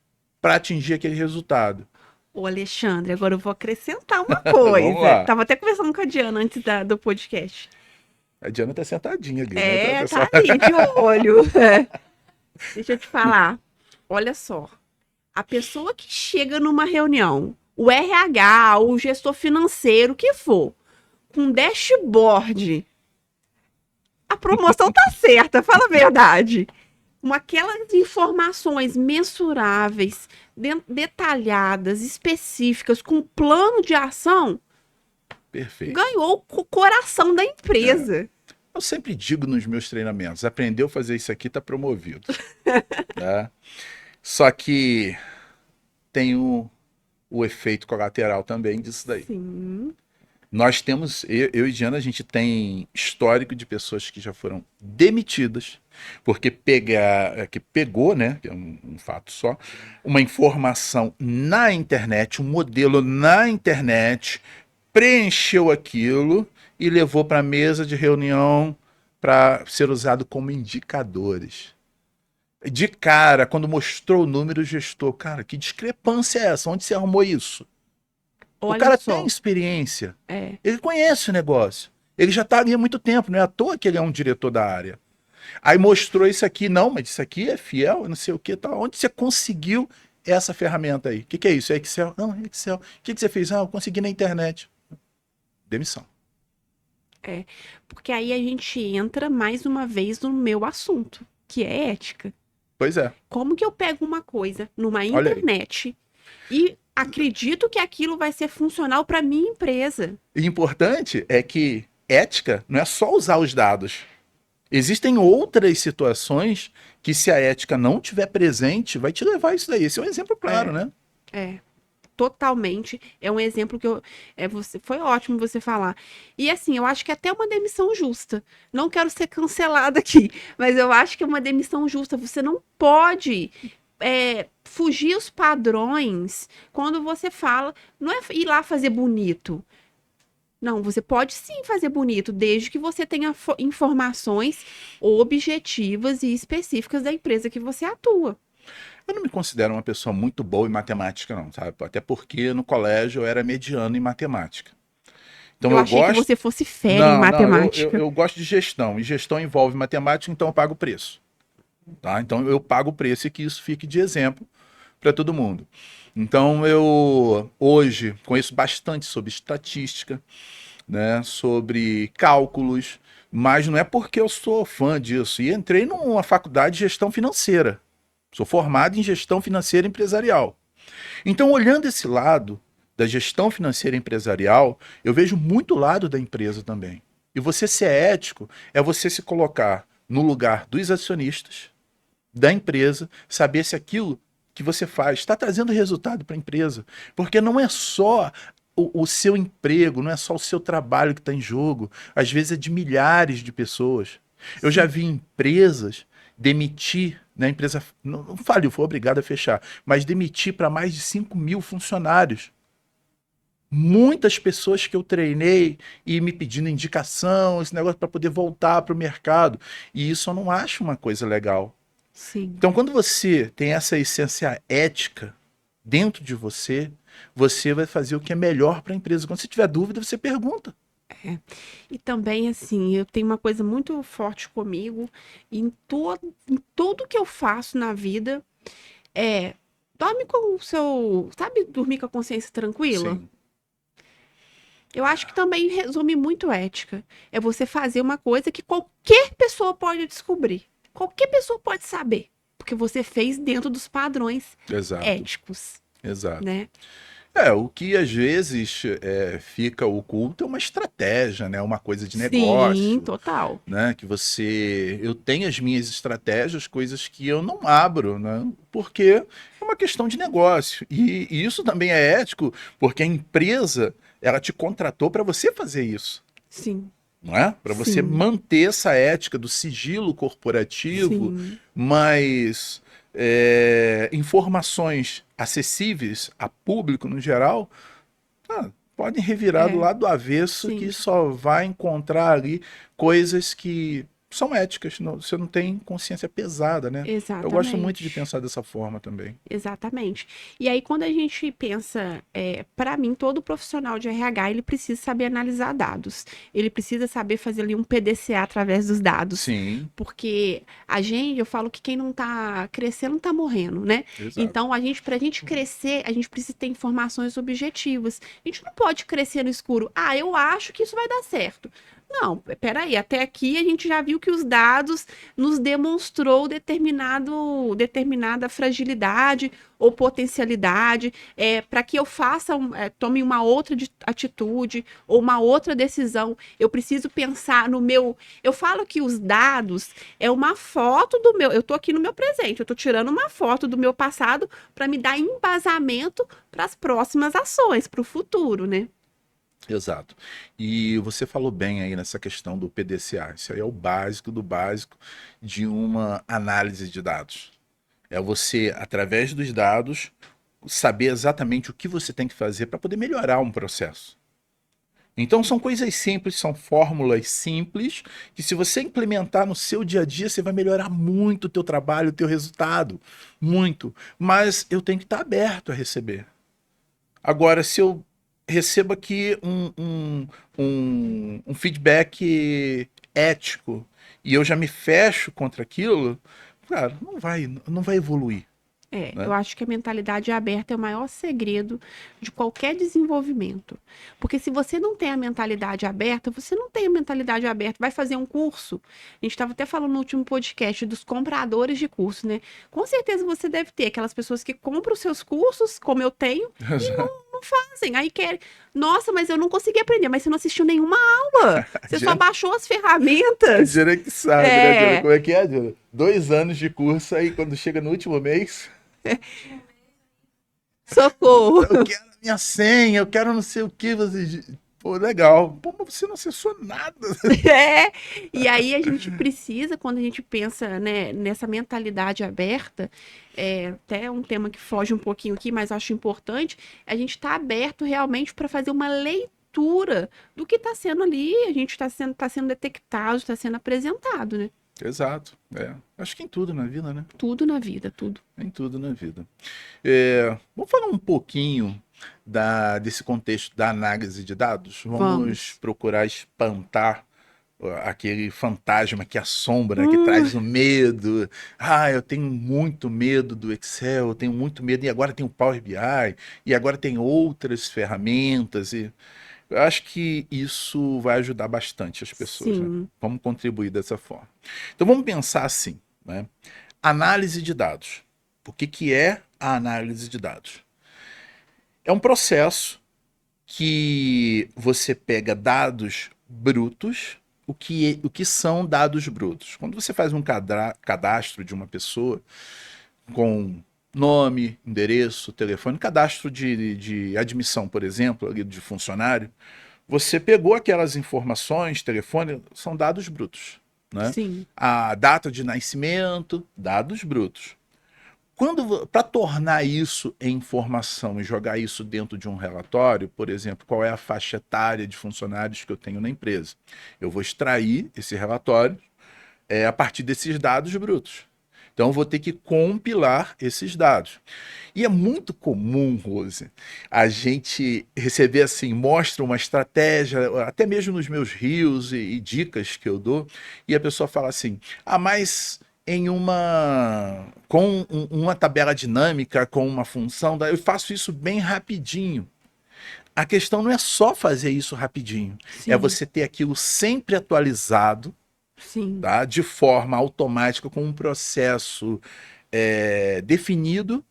para atingir aquele resultado. Ô, Alexandre, agora eu vou acrescentar uma Vamos coisa. lá. Tava até conversando com a Diana antes do podcast. A Diana tá sentadinha ali, né? É, Pessoal? tá ali de olho. Deixa eu te falar. Olha só. A pessoa que chega numa reunião, o RH, o gestor financeiro, o que for, com dashboard, a promoção tá certa, fala a verdade. Com aquelas informações mensuráveis, detalhadas, específicas, com plano de ação, Perfeito. ganhou o coração da É. empresa. Eu sempre digo nos meus treinamentos, aprendeu a fazer isso aqui, tá promovido. Né? Só que tem o efeito colateral também disso daí. Sim, Nós temos, eu e Diana, a gente tem histórico de pessoas que já foram demitidas porque que pegou, né, que é um fato só, uma informação na internet, um modelo na internet, preencheu aquilo e levou para a mesa de reunião para ser usado como indicadores. De cara, quando mostrou o número, o gestor, cara, que discrepância é essa? Onde você arrumou isso? O Olha cara tem só. experiência, É, ele conhece o negócio, ele já está ali há muito tempo, não é à toa que ele é um diretor da área. Aí mostrou isso aqui, não, mas isso aqui é fiel, não sei o que, tal. Onde você conseguiu essa ferramenta aí? O que é isso? É Excel? Não, é Excel. O que você fez? Ah, eu consegui na internet. Demissão. é. Porque aí a gente entra mais uma vez no meu assunto, que é ética. Pois é, Como que eu pego uma coisa numa olha aí. internet e acredito que aquilo vai ser funcional para minha empresa? E importante é que ética não é só usar os dados. Existem outras situações que, se a ética não tiver presente, vai te levar a isso daí. Esse é um exemplo claro, É, né? é. Totalmente. É um exemplo que foi ótimo você falar. E assim, eu acho que é até uma demissão justa. Não quero ser cancelada aqui, mas eu acho que é uma demissão justa. Você não pode fugir os padrões quando você fala. Não é ir lá fazer bonito. Não, você pode sim fazer bonito, desde que você tenha informações objetivas e específicas da empresa que você atua. Eu não me considero uma pessoa muito boa em matemática, não, sabe? Até porque no colégio eu era mediano em matemática. Então Eu eu achei que gosto. você fosse fera em Não, não, matemática. eu gosto de gestão. E gestão envolve matemática, então eu pago o preço. Tá? Então eu pago o preço e que isso fique de exemplo para todo mundo. Então eu hoje conheço bastante sobre estatística, né, sobre cálculos, mas não é porque eu sou fã disso. E entrei numa faculdade de gestão financeira. Sou formado em gestão financeira empresarial. Então, olhando esse lado da gestão financeira empresarial, eu vejo muito lado da empresa também. E você ser ético é você se colocar no lugar dos acionistas, da empresa, saber se aquilo que você faz está trazendo resultado para a empresa. Porque não é só o seu emprego, não é só o seu trabalho que está em jogo. Às vezes é de milhares de pessoas. Eu já Sim, vi empresas demitir, né, a empresa não faliu, foi obrigada a fechar, mas demitir para mais de 5.000 funcionários. Muitas pessoas que eu treinei e me pedindo indicação, esse negócio para poder voltar para o mercado. E isso eu não acho uma coisa legal. sim. Então, quando você tem essa essência ética dentro de você, você vai fazer o que é melhor para a empresa. Quando você tiver dúvida, você pergunta. E também, assim, eu tenho uma coisa muito forte comigo, em tudo que eu faço na vida, é, dorme com o seu, sabe, dormir com a consciência tranquila? Sim, Eu acho que também resume muito ética. É você fazer uma coisa que qualquer pessoa pode descobrir, qualquer pessoa pode saber, porque você fez dentro dos padrões exato, éticos, exato. né? O que às vezes fica oculto é uma estratégia, né? Uma coisa de Sim, negócio, total. né? Que você, eu tenho as minhas estratégias, coisas que eu não abro, né? Porque é uma questão de negócio. E isso também é ético, porque a empresa, ela te contratou para você fazer isso, Sim, não é? Para você sim, manter essa ética do sigilo corporativo, sim. mas informações acessíveis a público no geral, podem revirar do É, lado do avesso que sim. só vai encontrar ali coisas que são éticas, você não tem consciência pesada, né? Eu gosto muito de Exatamente. pensar dessa forma também. Exatamente. E aí, quando a gente pensa, para mim, todo profissional de RH, ele precisa saber analisar dados. Ele precisa saber fazer ali um PDCA através dos dados. Sim, Porque eu falo que quem não tá crescendo não tá morrendo, né? exato. Então, pra gente crescer, a gente precisa ter informações objetivas. A gente não pode crescer no escuro. Ah, eu acho que isso vai dar certo. Não, peraí, até aqui a gente já viu que os dados nos demonstrou determinada fragilidade ou potencialidade, para que eu tome uma outra atitude ou uma outra decisão, eu preciso pensar no meu. Eu falo que os dados é uma foto do meu. Eu estou aqui no meu presente, eu estou tirando uma foto do meu passado para me dar embasamento para as próximas ações, para o futuro, né? Exato. E você falou bem aí nessa questão do PDCA. Isso aí é o básico do básico de uma análise de dados. É você, através dos dados, saber exatamente o que você tem que fazer para poder melhorar um processo. Então são coisas simples, são fórmulas simples, que se você implementar no seu dia a dia, você vai melhorar muito o teu trabalho, o teu resultado. Muito. Mas eu tenho que estar aberto a receber. Agora, se eu recebo aqui um feedback ético e eu já me fecho contra aquilo, cara, não vai evoluir, Eu né? acho que a mentalidade aberta é o maior segredo de qualquer desenvolvimento. Porque se você não tem a mentalidade aberta, você não tem a mentalidade aberta. Vai fazer um curso. A gente estava até falando no último podcast dos compradores de curso, né? Com certeza você deve ter aquelas pessoas que compram os seus cursos, como eu tenho, e não fazem. Aí querem. Nossa, mas eu não consegui aprender. Mas você não assistiu nenhuma aula. A Você só Diana, baixou as a ferramentas. Diana que sabe, né, Diana? É. Como é que é, Diana? 2 anos de curso aí, quando chega no último mês, Socorro. eu quero a minha senha, eu quero não sei o que. Você... Pô, legal. Pô, mas você não acessou nada. É, e aí a gente precisa, quando a gente pensa, né, nessa mentalidade aberta, até um tema que foge um pouquinho aqui, mas acho importante, a gente está aberto realmente para fazer uma leitura do que está sendo ali, a gente está sendo detectado, está sendo apresentado, né? Exato. É. Acho que em tudo na vida, né? Tudo na vida, tudo. Em tudo na vida. Vamos falar um pouquinho desse contexto da análise de dados? Vamos Vamos. procurar espantar aquele fantasma que assombra, que Hum, traz o medo. Ah, eu tenho muito medo do Excel, eu tenho muito medo, e agora tem o Power BI, e agora tem outras ferramentas. E eu acho que isso vai ajudar bastante as pessoas, né? sim. Vamos contribuir dessa forma. Então vamos pensar assim, né? Análise de dados. O que que é a análise de dados? É um processo que você pega dados brutos. O que são dados brutos? Quando você faz um cadastro de uma pessoa com nome, endereço, telefone, cadastro de admissão, por exemplo, ali de funcionário, você pegou aquelas informações, telefone, são dados brutos, né? Sim. A data de nascimento, dados brutos. Para tornar isso em informação e jogar isso dentro de um relatório, por exemplo, qual é a faixa etária de funcionários que eu tenho na empresa? Eu vou extrair esse relatório a partir desses dados brutos. Então, eu vou ter que compilar esses dados. E é muito comum, Rose, a gente receber assim, mostra uma estratégia, até mesmo nos meus reels e dicas que eu dou, e a pessoa fala assim: ah, mas com uma tabela dinâmica, com uma função, eu faço isso bem rapidinho. A questão não é só fazer isso rapidinho, é Sim. você ter aquilo sempre atualizado, Sim. tá? De forma automática, com um processo definido,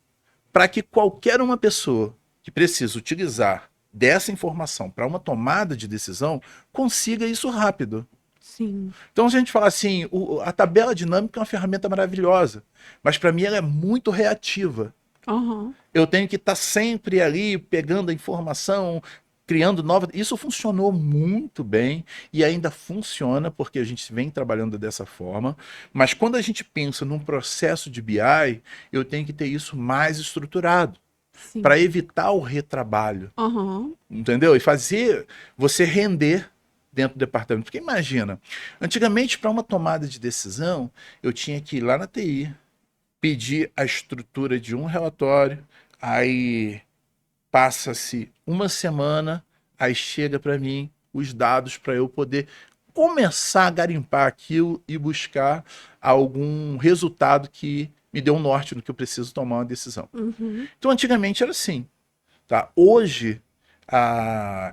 para que qualquer uma pessoa que precisa utilizar dessa informação para uma tomada de decisão consiga isso rápido. Sim. Então, se a gente falar assim, a tabela dinâmica é uma ferramenta maravilhosa, mas para mim ela é muito reativa. Aham. Eu tenho que estar sempre ali pegando a informação, criando nova. Isso funcionou muito bem e ainda funciona porque a gente vem trabalhando dessa forma. Mas quando a gente pensa num processo de BI, eu tenho que ter isso mais estruturado Sim. para evitar o retrabalho, Aham. entendeu? E fazer você render dentro do departamento. Porque imagina, antigamente para uma tomada de decisão, eu tinha que ir lá na TI, pedir a estrutura de um relatório, aí passa-se uma semana, aí chega para mim os dados para eu poder começar a garimpar aquilo e buscar algum resultado que me dê um norte no que eu preciso tomar uma decisão. Uhum. Então, antigamente era assim, tá? Hoje,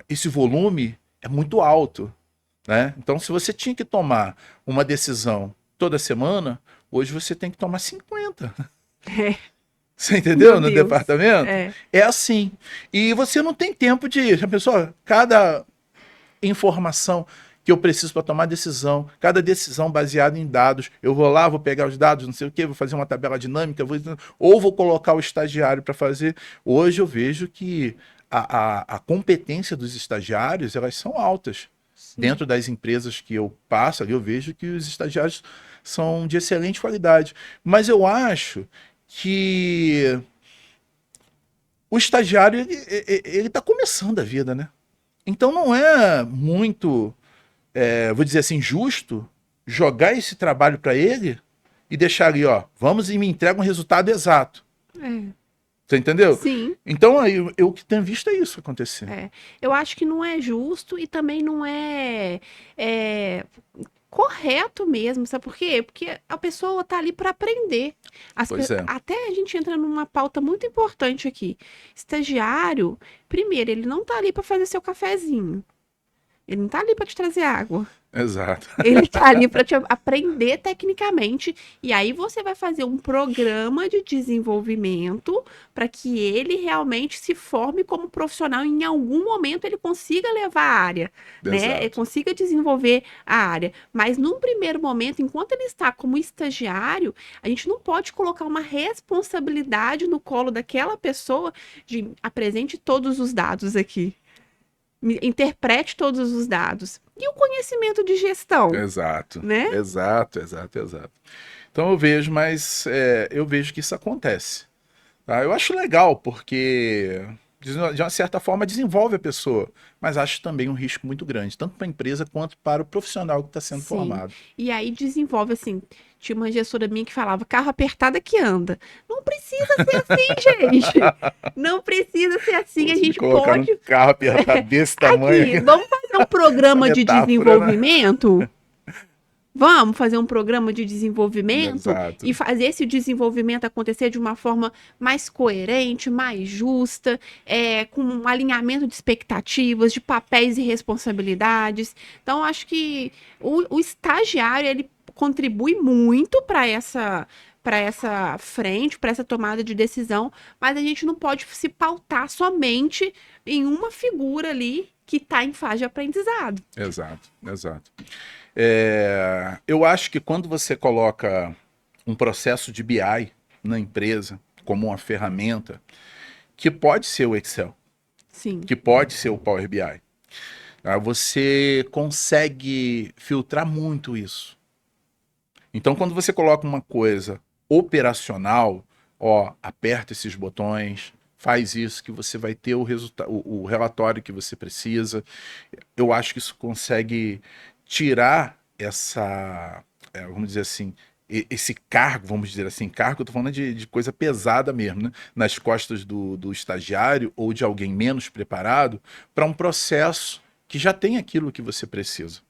esse volume é muito alto, né? Então, se você tinha que tomar uma decisão toda semana, hoje você tem que tomar 50. É. Você Meu entendeu? No Deus. departamento? É. É assim. E você não tem tempo de. Já pensou? Cada informação que eu preciso para tomar decisão, cada decisão baseada em dados. Eu vou lá, vou pegar os dados, não sei o que, vou fazer uma tabela dinâmica, ou vou colocar o estagiário para fazer. Hoje eu vejo que a competência dos estagiários elas são altas. Sim. Dentro das empresas que eu passo ali, eu vejo que os estagiários são de excelente qualidade. Mas eu acho que o estagiário ele está começando a vida, né? Então não é muito, vou dizer assim, justo jogar esse trabalho para ele e deixar ali, ó, vamos e me entrega um resultado exato. É. Você entendeu? Sim. Então aí eu que tenho visto é isso acontecer. É, eu acho que não é justo e também não é correto mesmo, sabe por quê? Porque a pessoa tá ali para aprender. Pois é, Até a gente entra numa pauta muito importante aqui. Estagiário, primeiro, ele não tá ali para fazer seu cafezinho. Ele não tá ali para te trazer água. exato. Ele tá ali para te aprender tecnicamente, e aí você vai fazer um programa de desenvolvimento para que ele realmente se forme como profissional e em algum momento ele consiga levar a área, né? Ele Exato. consiga desenvolver a área. Mas num primeiro momento, enquanto ele está como estagiário, a gente não pode colocar uma responsabilidade no colo daquela pessoa de apresente todos os dados aqui. Interprete todos os dados. E o conhecimento de gestão, Exato. né? Exato, exato, exato. Então eu vejo, mas eu vejo que isso acontece. Tá? Eu acho legal, porque de uma certa forma desenvolve a pessoa, mas acho também um risco muito grande, tanto para a empresa quanto para o profissional que está sendo Sim. formado. E aí desenvolve assim. Tinha uma gestora minha que falava carro apertado é que anda. Não precisa ser assim, gente. Não precisa ser assim. A Se me gente colocar num pode. carro apertado desse tamanho Aqui, aqui, vamos fazer um essa programa de metáfora, né? desenvolvimento? Vamos fazer um programa de desenvolvimento Exato, e fazer esse desenvolvimento acontecer de uma forma mais coerente, mais justa, com um alinhamento de expectativas, de papéis e responsabilidades. Então, acho que o estagiário ele contribui muito para essa frente, para essa tomada de decisão, mas a gente não pode se pautar somente em uma figura ali que está em fase de aprendizado. exato, exato. Eu acho que quando você coloca um processo de BI na empresa como uma ferramenta, que pode ser o Excel, Sim, que pode ser o Power BI, tá? Você consegue filtrar muito isso. Então, quando você coloca uma coisa operacional, ó, aperta esses botões, faz isso que você vai ter o resultado, o relatório que você precisa. Eu acho que isso consegue tirar vamos dizer assim, esse cargo, vamos dizer assim, cargo, eu tô falando de coisa pesada mesmo, né? Nas costas do estagiário ou de alguém menos preparado para um processo que já tem aquilo que você precisa.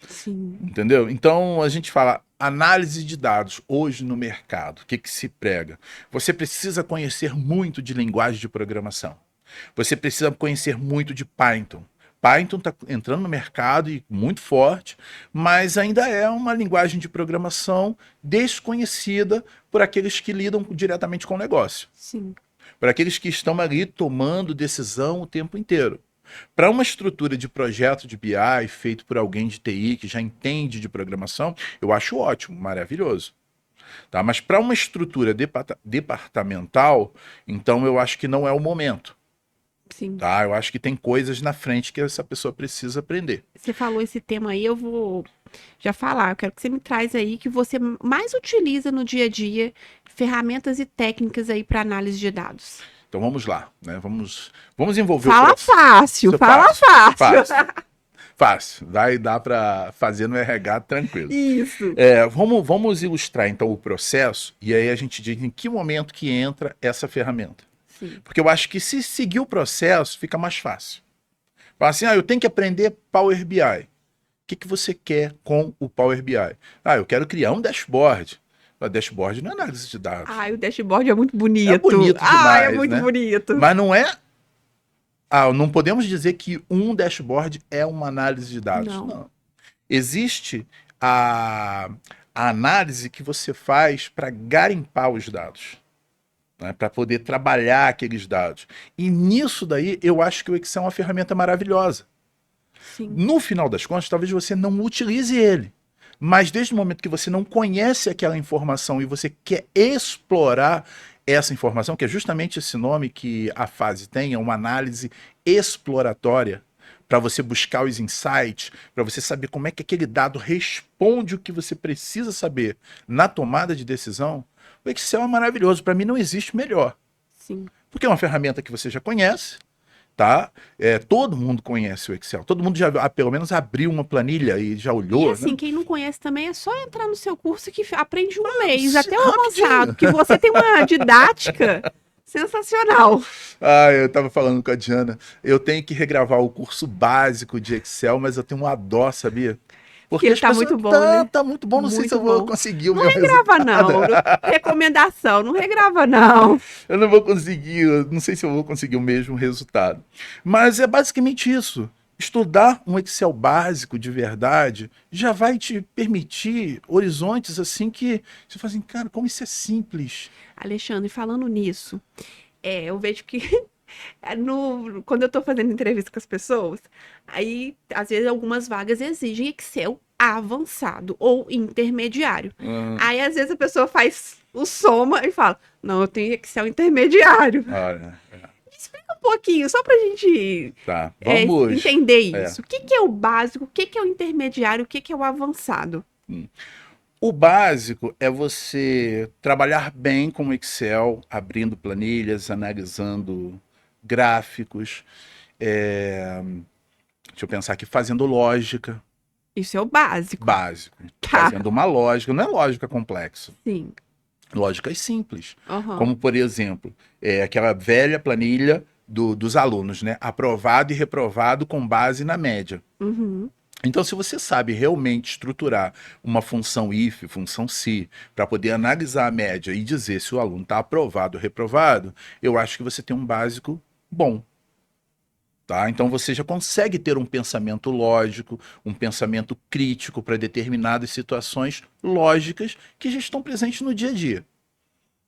sim, Entendeu? Então a gente fala análise de dados hoje no mercado. O que que se prega? Você precisa conhecer muito de linguagem de programação. Você precisa conhecer muito de Python. Python está entrando no mercado e muito forte, mas ainda é uma linguagem de programação desconhecida por aqueles que lidam diretamente com o negócio, sim. por aqueles que estão ali tomando decisão o tempo inteiro. Para uma estrutura de projeto de BI feito por alguém de TI que já entende de programação, eu acho ótimo, maravilhoso. Tá? Mas para uma estrutura departamental, então eu acho que não é o momento. Sim. Tá? Eu acho que tem coisas na frente que essa pessoa precisa aprender. Você falou esse tema aí, eu vou já falar. Eu quero que você me traz aí que você mais utiliza no dia a dia, ferramentas e técnicas aí para análise de dados. Então vamos lá, né? Vamos envolver o Fala processo. fácil, Isso é fala fácil, fácil. fácil, fácil. Vai dar para fazer no RH tranquilo. Isso. Vamos ilustrar então o processo e aí a gente diz em que momento que entra essa ferramenta. Sim, Porque eu acho que se seguir o processo fica mais fácil. Fala assim, eu tenho que aprender Power BI. O que você quer com o Power BI? Eu quero criar um dashboard. O dashboard não é análise de dados. ai, o dashboard é muito É bonito. bonito Ai, é demais, muito né? bonito. Mas não é. Não podemos dizer que um dashboard é uma análise de dados. Não. Não. Existe a análise que você faz para garimpar os dados, né? Para poder trabalhar aqueles dados. E nisso daí, eu acho que o Excel é uma ferramenta maravilhosa. Sim, No final das contas, talvez você não utilize ele. Mas desde o momento que você não conhece aquela informação e você quer explorar essa informação, que é justamente esse nome que a fase tem, é uma análise exploratória, para você buscar os insights, para você saber como é que aquele dado responde o que você precisa saber na tomada de decisão, o Excel é maravilhoso. Para mim não existe melhor. sim. Porque é uma ferramenta que você já conhece, tá? Todo mundo conhece o Excel. Todo mundo já, pelo menos, abriu uma planilha e já E olhou, assim, né? quem não conhece também é só entrar no seu curso que aprende um mês, até o rapidinho. avançado, que você tem uma didática sensacional. Ah, eu tava falando com a Diana, eu tenho que regravar o curso básico de Excel, mas eu tenho uma dó, sabia? Porque Porque ele as tá pessoas, muito bom, né? tá muito bom, não sei se Muito eu vou bom. conseguir o Não meu regrava, resultado. não. Recomendação, não regrava, não. Eu não vou conseguir, eu não sei se eu vou conseguir o mesmo resultado. Mas é basicamente isso. Estudar um Excel básico de verdade já vai te permitir horizontes assim que você fala assim, cara, como isso é simples. Alexandre, falando nisso, eu vejo que quando eu tô fazendo entrevista com as pessoas, aí às vezes algumas vagas exigem Excel avançado ou intermediário. Hum, Aí às vezes a pessoa faz o soma e fala: Não, eu tenho Excel intermediário. olha, Explica um pouquinho, só pra gente tá. Vamos. entender É. isso. O que que é o básico, o que que é o intermediário, o que que é o avançado? O básico é você trabalhar bem com o Excel, abrindo planilhas, analisando gráficos, é, deixa eu pensar aqui, fazendo lógica, Isso é o básico. básico, Tá, fazendo uma lógica, não é lógica complexa, sim. lógicas simples, Aham. como por exemplo, aquela velha planilha dos alunos, né? Aprovado e reprovado com base na média. Uhum. Então, se você sabe realmente estruturar uma função if, função se, para poder analisar a média e dizer se o aluno está aprovado ou reprovado, eu acho que você tem um básico bom. Tá? Então você já consegue ter um pensamento lógico, um pensamento crítico para determinadas situações lógicas que já estão presentes no dia a dia.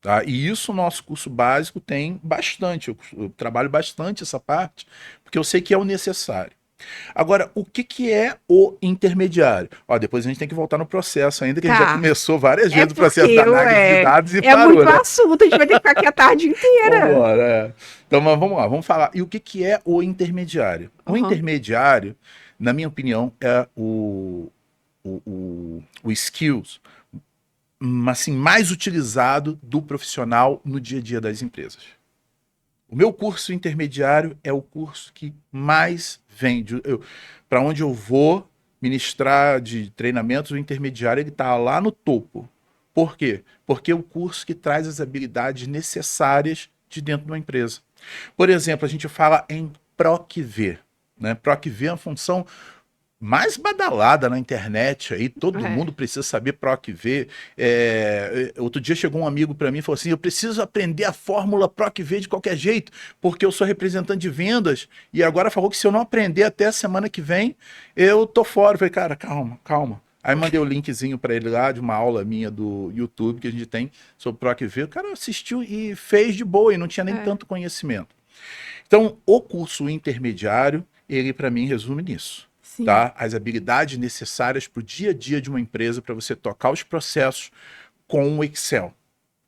Tá? E isso o nosso curso básico tem bastante. Eu trabalho bastante essa parte, porque eu sei que é o necessário. Agora, o que, que é o intermediário? Ó, depois a gente tem que voltar no processo ainda, que a gente já Tá. começou várias É vezes o processo porque da análise de dados e é parou, muito né? assunto, a gente vai ter que ficar aqui a tarde inteira. Vambora, Então, mas vamos lá, vamos falar. E o que, que é o intermediário? O Aham. intermediário, na minha opinião, é o skills assim, mais utilizado do profissional no dia a dia das empresas. O meu curso intermediário é o curso que mais vende. Para onde eu vou ministrar de treinamentos, o intermediário ele está lá no topo. Por quê? Porque é o curso que traz as habilidades necessárias de dentro de uma empresa. Por exemplo, a gente fala em PROC-V. Né? PROC-V é uma função mais badalada na internet aí, todo É. mundo precisa saber PROC-V. Outro dia chegou um amigo para mim e falou assim: eu preciso aprender a fórmula PROC-V de qualquer jeito, porque eu sou representante de vendas e agora falou que se eu não aprender até a semana que vem, eu tô fora. Eu falei, cara, calma, calma. Aí mandei o linkzinho para ele lá de uma aula minha do YouTube que a gente tem sobre PROC-V. O cara assistiu e fez de boa e não tinha nem É. tanto conhecimento. Então, o curso intermediário, ele para mim resume nisso. Sim. Tá? As habilidades necessárias para o dia a dia de uma empresa para você tocar os processos com o Excel.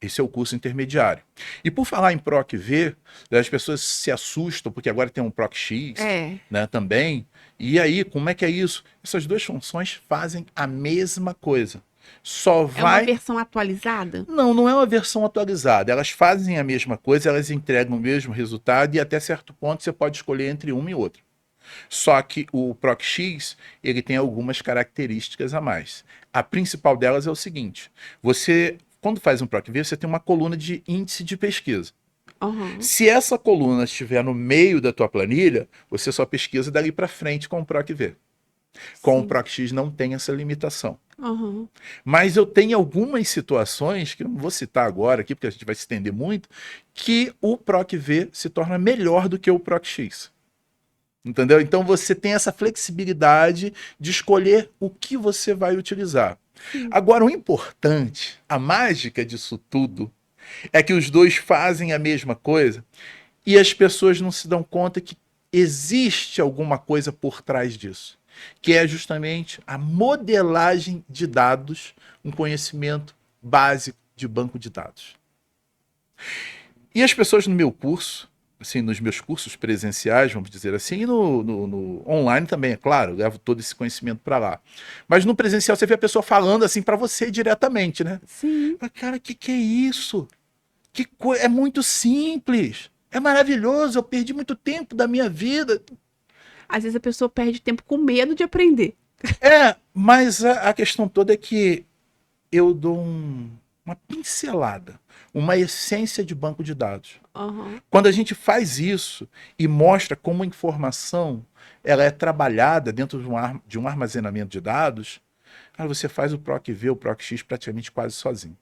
Esse é o curso intermediário. E por falar em PROC-V, as pessoas se assustam, porque agora tem um PROC-X, É. né, também. E aí, como é que é isso? Essas duas funções fazem a mesma coisa. Só É uma vai. versão atualizada? Não, não é uma versão atualizada. Elas fazem a mesma coisa, elas entregam o mesmo resultado e até certo ponto você pode escolher entre uma e outra. Só que o PROC-X, ele tem algumas características a mais. A principal delas é o seguinte: você, quando faz um PROC-V, você tem uma coluna de índice de pesquisa. Aham. Se essa coluna estiver no meio da tua planilha, você só pesquisa dali para frente com o PROC-V. Com o Sim. PROC-X não tem essa limitação. Aham. Mas eu tenho algumas situações, que eu não vou citar agora aqui, porque a gente vai se estender muito, que o PROC-V se torna melhor do que o PROC-X. Entendeu? Então você tem essa flexibilidade de escolher o que você vai utilizar. Sim. Agora, o importante, a mágica disso tudo, é que os dois fazem a mesma coisa e as pessoas não se dão conta que existe alguma coisa por trás disso, que é justamente a modelagem de dados, um conhecimento básico de banco de dados. E as pessoas no meu curso, assim, nos meus cursos presenciais, vamos dizer assim, e no online também, é claro, eu levo todo esse conhecimento para lá. Mas no presencial você vê a pessoa falando assim para você diretamente, né? Sim. Cara, que é isso? É muito simples. É maravilhoso, eu perdi muito tempo da minha vida. Às vezes a pessoa perde tempo com medo de aprender. Mas a questão toda é que eu dou uma pincelada, uma essência de banco de dados. Aham. Quando a gente faz isso e mostra como a informação ela é trabalhada dentro de um armazenamento de dados, cara, você faz o PROC-V, o PROC-X praticamente quase sozinho.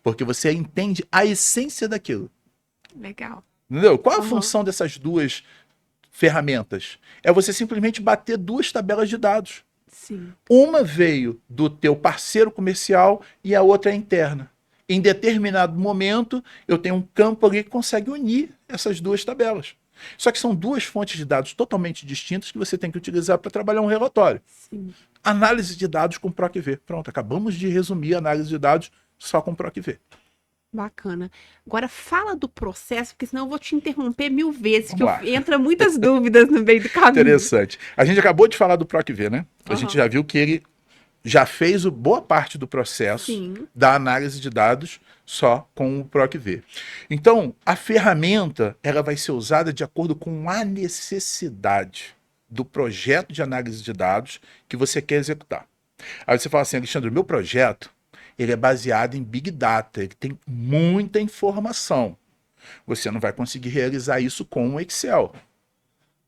Porque você entende a essência daquilo. Legal. Entendeu? Qual a Aham. função dessas duas ferramentas? É você simplesmente bater duas tabelas de dados. Sim. Uma veio do teu parceiro comercial e a outra é interna. Em determinado momento, eu tenho um campo ali que consegue unir essas duas tabelas. Só que são duas fontes de dados totalmente distintas que você tem que utilizar para trabalhar um relatório. Sim. Análise de dados com PROC-V. Pronto, acabamos de resumir a análise de dados só com PROC-V. Bacana. Agora fala do processo, porque senão eu vou te interromper 1000 vezes, Vamos lá. entra muitas dúvidas no meio do caminho. Interessante. A gente acabou de falar do PROC-V, né? A Aham. gente já viu que ele já fez boa parte do processo Sim. da análise de dados só com o PROC-V. Então, a ferramenta ela vai ser usada de acordo com a necessidade do projeto de análise de dados que você quer executar. Aí você fala assim, Alexandre, o meu projeto ele é baseado em Big Data, ele tem muita informação. Você não vai conseguir realizar isso com o Excel.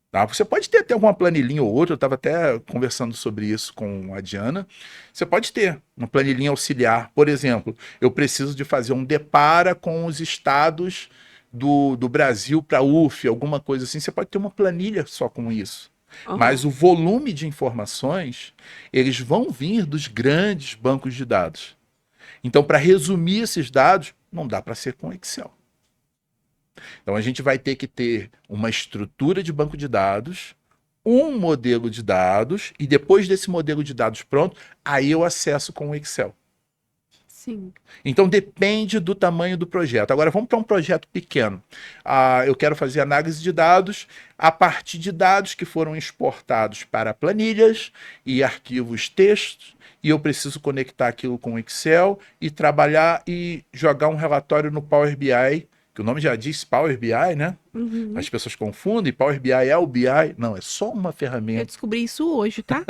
Tá? Você pode ter até alguma planilhinha ou outra, eu estava até conversando sobre isso com a Diana. Você pode ter uma planilhinha auxiliar. Por exemplo, eu preciso de fazer um depara com os estados do Brasil para a UF, alguma coisa assim. Você pode ter uma planilha só com isso. Aham. Mas o volume de informações, eles vão vir dos grandes bancos de dados. Então, para resumir esses dados, não dá para ser com Excel. Então, a gente vai ter que ter uma estrutura de banco de dados, um modelo de dados, e depois desse modelo de dados pronto, aí eu acesso com o Excel. Sim. Então, depende do tamanho do projeto. Agora, vamos para um projeto pequeno. Eu quero fazer análise de dados a partir de dados que foram exportados para planilhas e arquivos textos, e eu preciso conectar aquilo com o Excel e trabalhar e jogar um relatório no Power BI, que o nome já diz Power BI, né? Uhum. As pessoas confundem, Power BI é o BI. Não, é só uma Eu ferramenta. descobri isso hoje, tá?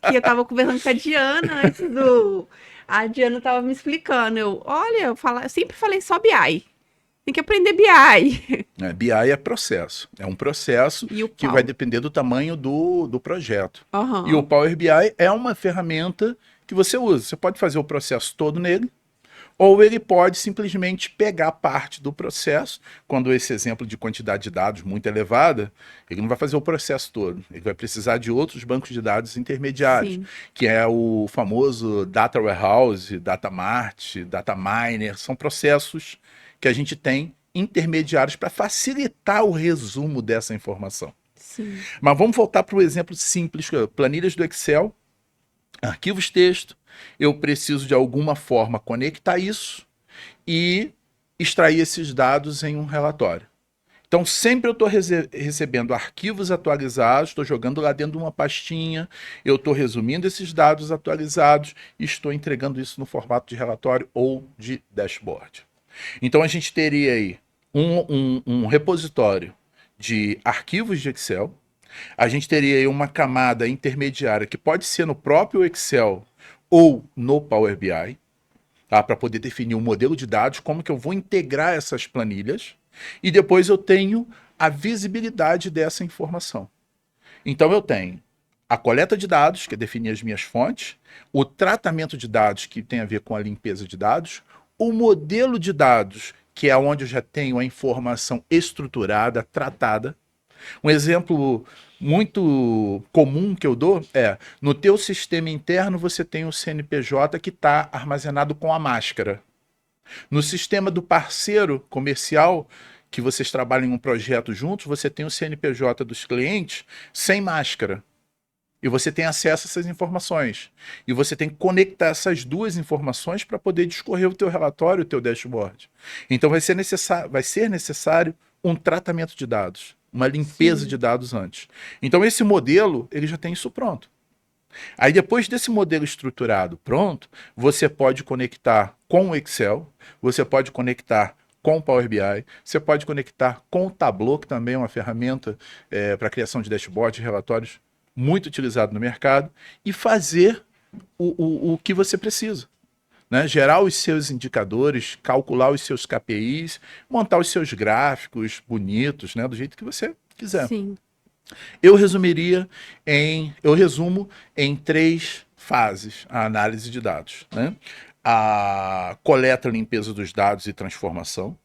Que eu tava conversando com a Diana antes do. A Diana tava me explicando. Eu sempre falei só BI. Tem que aprender BI. BI é processo. É um processo E o que pau. vai depender do tamanho do projeto. Aham. E o Power BI é uma ferramenta que você usa. Você pode fazer o processo todo nele, ou ele pode simplesmente pegar parte do processo. Quando esse exemplo de quantidade de dados muito elevada, ele não vai fazer o processo todo. Ele vai precisar de outros bancos de dados intermediários, Sim. que é o famoso Data Warehouse, Data Mart, Data Miner. São processos que a gente tem intermediários para facilitar o resumo dessa informação. Sim. Mas vamos voltar para o exemplo simples, planilhas do Excel, arquivos texto, eu preciso de alguma forma conectar isso e extrair esses dados em um relatório. Então, sempre eu estou recebendo arquivos atualizados, estou jogando lá dentro de uma pastinha, eu estou resumindo esses dados atualizados e estou entregando isso no formato de relatório ou de dashboard. Então, a gente teria aí um repositório de arquivos de Excel, a gente teria aí uma camada intermediária que pode ser no próprio Excel ou no Power BI, tá? Para poder definir um modelo de dados, como que eu vou integrar essas planilhas, e depois eu tenho a visibilidade dessa informação. Então eu tenho a coleta de dados, que é definir as minhas fontes, o tratamento de dados, que tem a ver com a limpeza de dados, o modelo de dados, que é onde eu já tenho a informação estruturada, tratada. Um exemplo muito comum que eu dou é, no teu sistema interno você tem o CNPJ que está armazenado com a máscara. No sistema do parceiro comercial, que vocês trabalham em um projeto juntos, você tem o CNPJ dos clientes sem máscara. E você tem acesso a essas informações. E você tem que conectar essas duas informações para poder discorrer o teu relatório, o teu dashboard. Então vai ser necessário um tratamento de dados, uma limpeza de dados antes. Então esse modelo, ele já tem isso pronto. Aí depois desse modelo estruturado pronto, você pode conectar com o Excel, você pode conectar com o Power BI, você pode conectar com o Tableau, que também é uma ferramenta para criação de dashboards e relatórios muito utilizado no mercado, e fazer o que você precisa. Né? Gerar os seus indicadores, calcular os seus KPIs, montar os seus gráficos bonitos, né? Do jeito que você quiser. Sim. Eu resumo em 3 fases a análise de dados, né? A coleta e limpeza dos dados e transformação,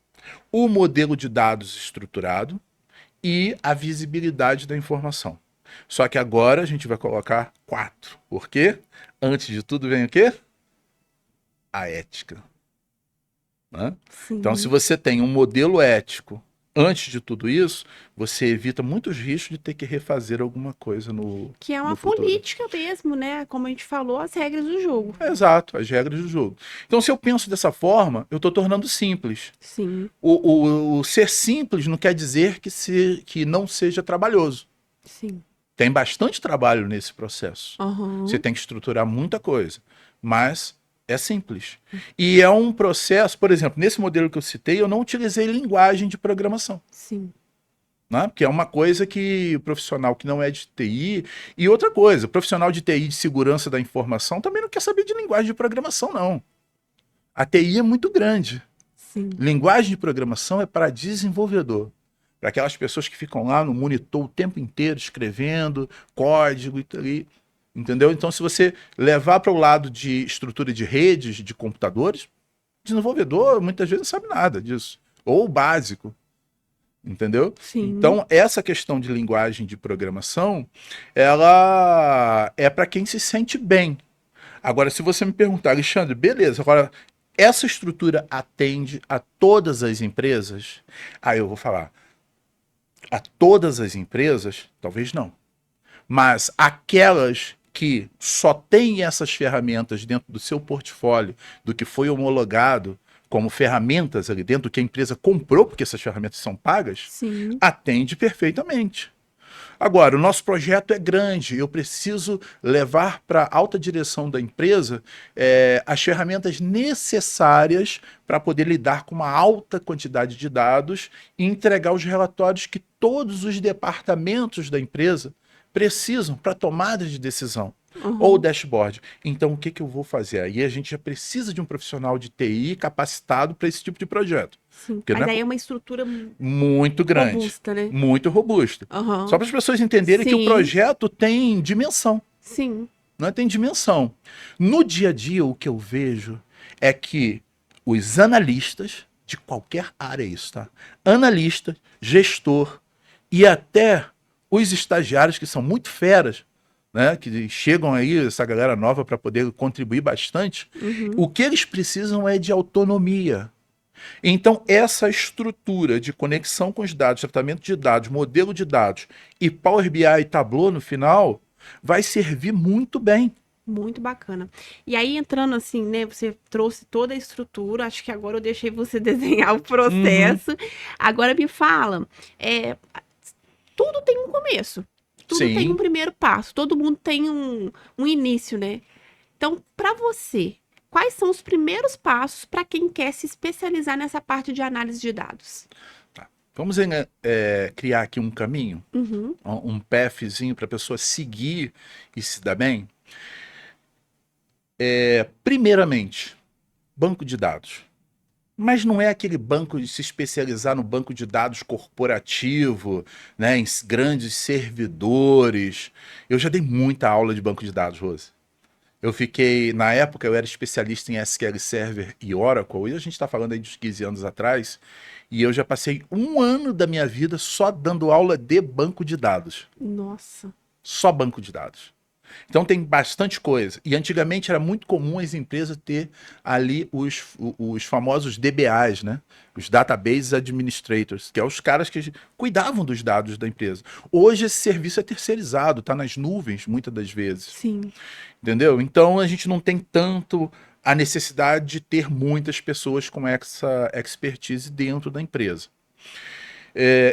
o modelo de dados estruturado e a visibilidade da informação. Só que agora a gente vai colocar 4. Por quê? Antes de tudo vem o quê? A ética. Né? Então, se você tem um modelo ético antes de tudo isso, você evita muitos riscos de ter que refazer alguma coisa no Que é uma no futuro. política mesmo, né? Como a gente falou, as regras do jogo. Exato, as regras do jogo. Então, se eu penso dessa forma, eu estou tornando simples. Sim, O ser simples não quer dizer que não seja trabalhoso. sim. Tem bastante trabalho nesse processo. Aham. Você tem que estruturar muita coisa, mas é simples. E é um processo, por exemplo, nesse modelo que eu citei, eu não utilizei linguagem de programação. Sim. Né? Porque é uma coisa que o profissional que não é de TI. E outra coisa, o profissional de TI de segurança da informação também não quer saber de linguagem de programação, não. A TI é muito grande. Sim. Linguagem de programação é para desenvolvedor. Para aquelas pessoas que ficam lá no monitor o tempo inteiro escrevendo código e entendeu? Então, se você levar para o lado de estrutura de redes de computadores, desenvolvedor muitas vezes não sabe nada disso. Ou o básico. Entendeu? Sim. Então, essa questão de linguagem de programação, ela é para quem se sente bem. Agora, se você me perguntar, Alexandre, beleza, agora, essa estrutura atende a todas as empresas? Aí eu vou falar, a todas as empresas? Talvez não. Mas aquelas que só têm essas ferramentas dentro do seu portfólio, do que foi homologado como ferramentas ali dentro, que a empresa comprou, porque essas ferramentas são pagas, Sim. atende perfeitamente. Agora, o nosso projeto é grande, eu preciso levar para a alta direção da empresa as ferramentas necessárias para poder lidar com uma alta quantidade de dados e entregar os relatórios que todos os departamentos da empresa precisam para tomada de decisão. Ou dashboard. Então, o que eu vou fazer? Aí a gente já precisa de um profissional de TI capacitado para esse tipo de projeto. Sim. Porque Mas não é aí é uma estrutura muito grande, robusta, né? muito robusta. Aham. Só para as pessoas entenderem que o Sim. projeto tem dimensão. Sim. Não é? Tem dimensão. No dia a dia, o que eu vejo é que os analistas, de qualquer área isso, tá? Analista, gestor e até os estagiários, que são muito feras, né? Que chegam aí, essa galera nova, para poder contribuir bastante, o que eles precisam é de autonomia. Então, essa estrutura de conexão com os dados, tratamento de dados, modelo de dados e Power BI e Tableau no final, vai servir muito bem. Muito bacana. E aí, entrando assim, né? Você trouxe toda a estrutura. Acho que agora eu deixei você desenhar o processo. Agora me fala, tudo tem um começo. Tudo Sim. tem um primeiro passo. Todo mundo tem um início, né? Então, para você, quais são os primeiros passos para quem quer se especializar nessa parte de análise de dados? Vamos criar aqui um caminho, Uhum. um pathzinho para a pessoa seguir e se dar bem. Primeiramente, banco de dados. Mas não é aquele banco de se especializar no banco de dados corporativo, né, em grandes servidores. Eu já dei muita aula de banco de dados, Rose. Na época eu era especialista em SQL Server e Oracle, e a gente está falando aí dos 15 anos atrás, e eu já passei 1 ano da minha vida só dando aula de banco de dados. Nossa. Só banco de dados. Então tem bastante coisa. E antigamente era muito comum as empresas ter ali os famosos DBAs, né? Os Database Administrators, que é os caras que cuidavam dos dados da empresa. Hoje esse serviço é terceirizado, está nas nuvens muitas das vezes. Sim. Entendeu? Então a gente não tem tanto a necessidade de ter muitas pessoas com essa expertise dentro da empresa.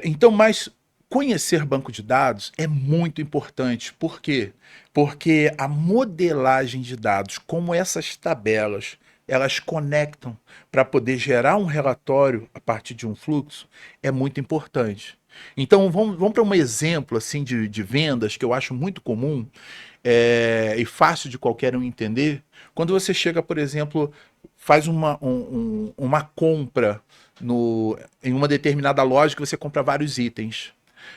Então, mas conhecer banco de dados é muito importante. Por quê? Porque a modelagem de dados, como essas tabelas, elas conectam para poder gerar um relatório a partir de um fluxo, é muito importante. Então, vamos para um exemplo assim de vendas que eu acho muito comum e fácil de qualquer um entender. Quando você chega, por exemplo, faz uma compra em uma determinada loja que você compra vários itens.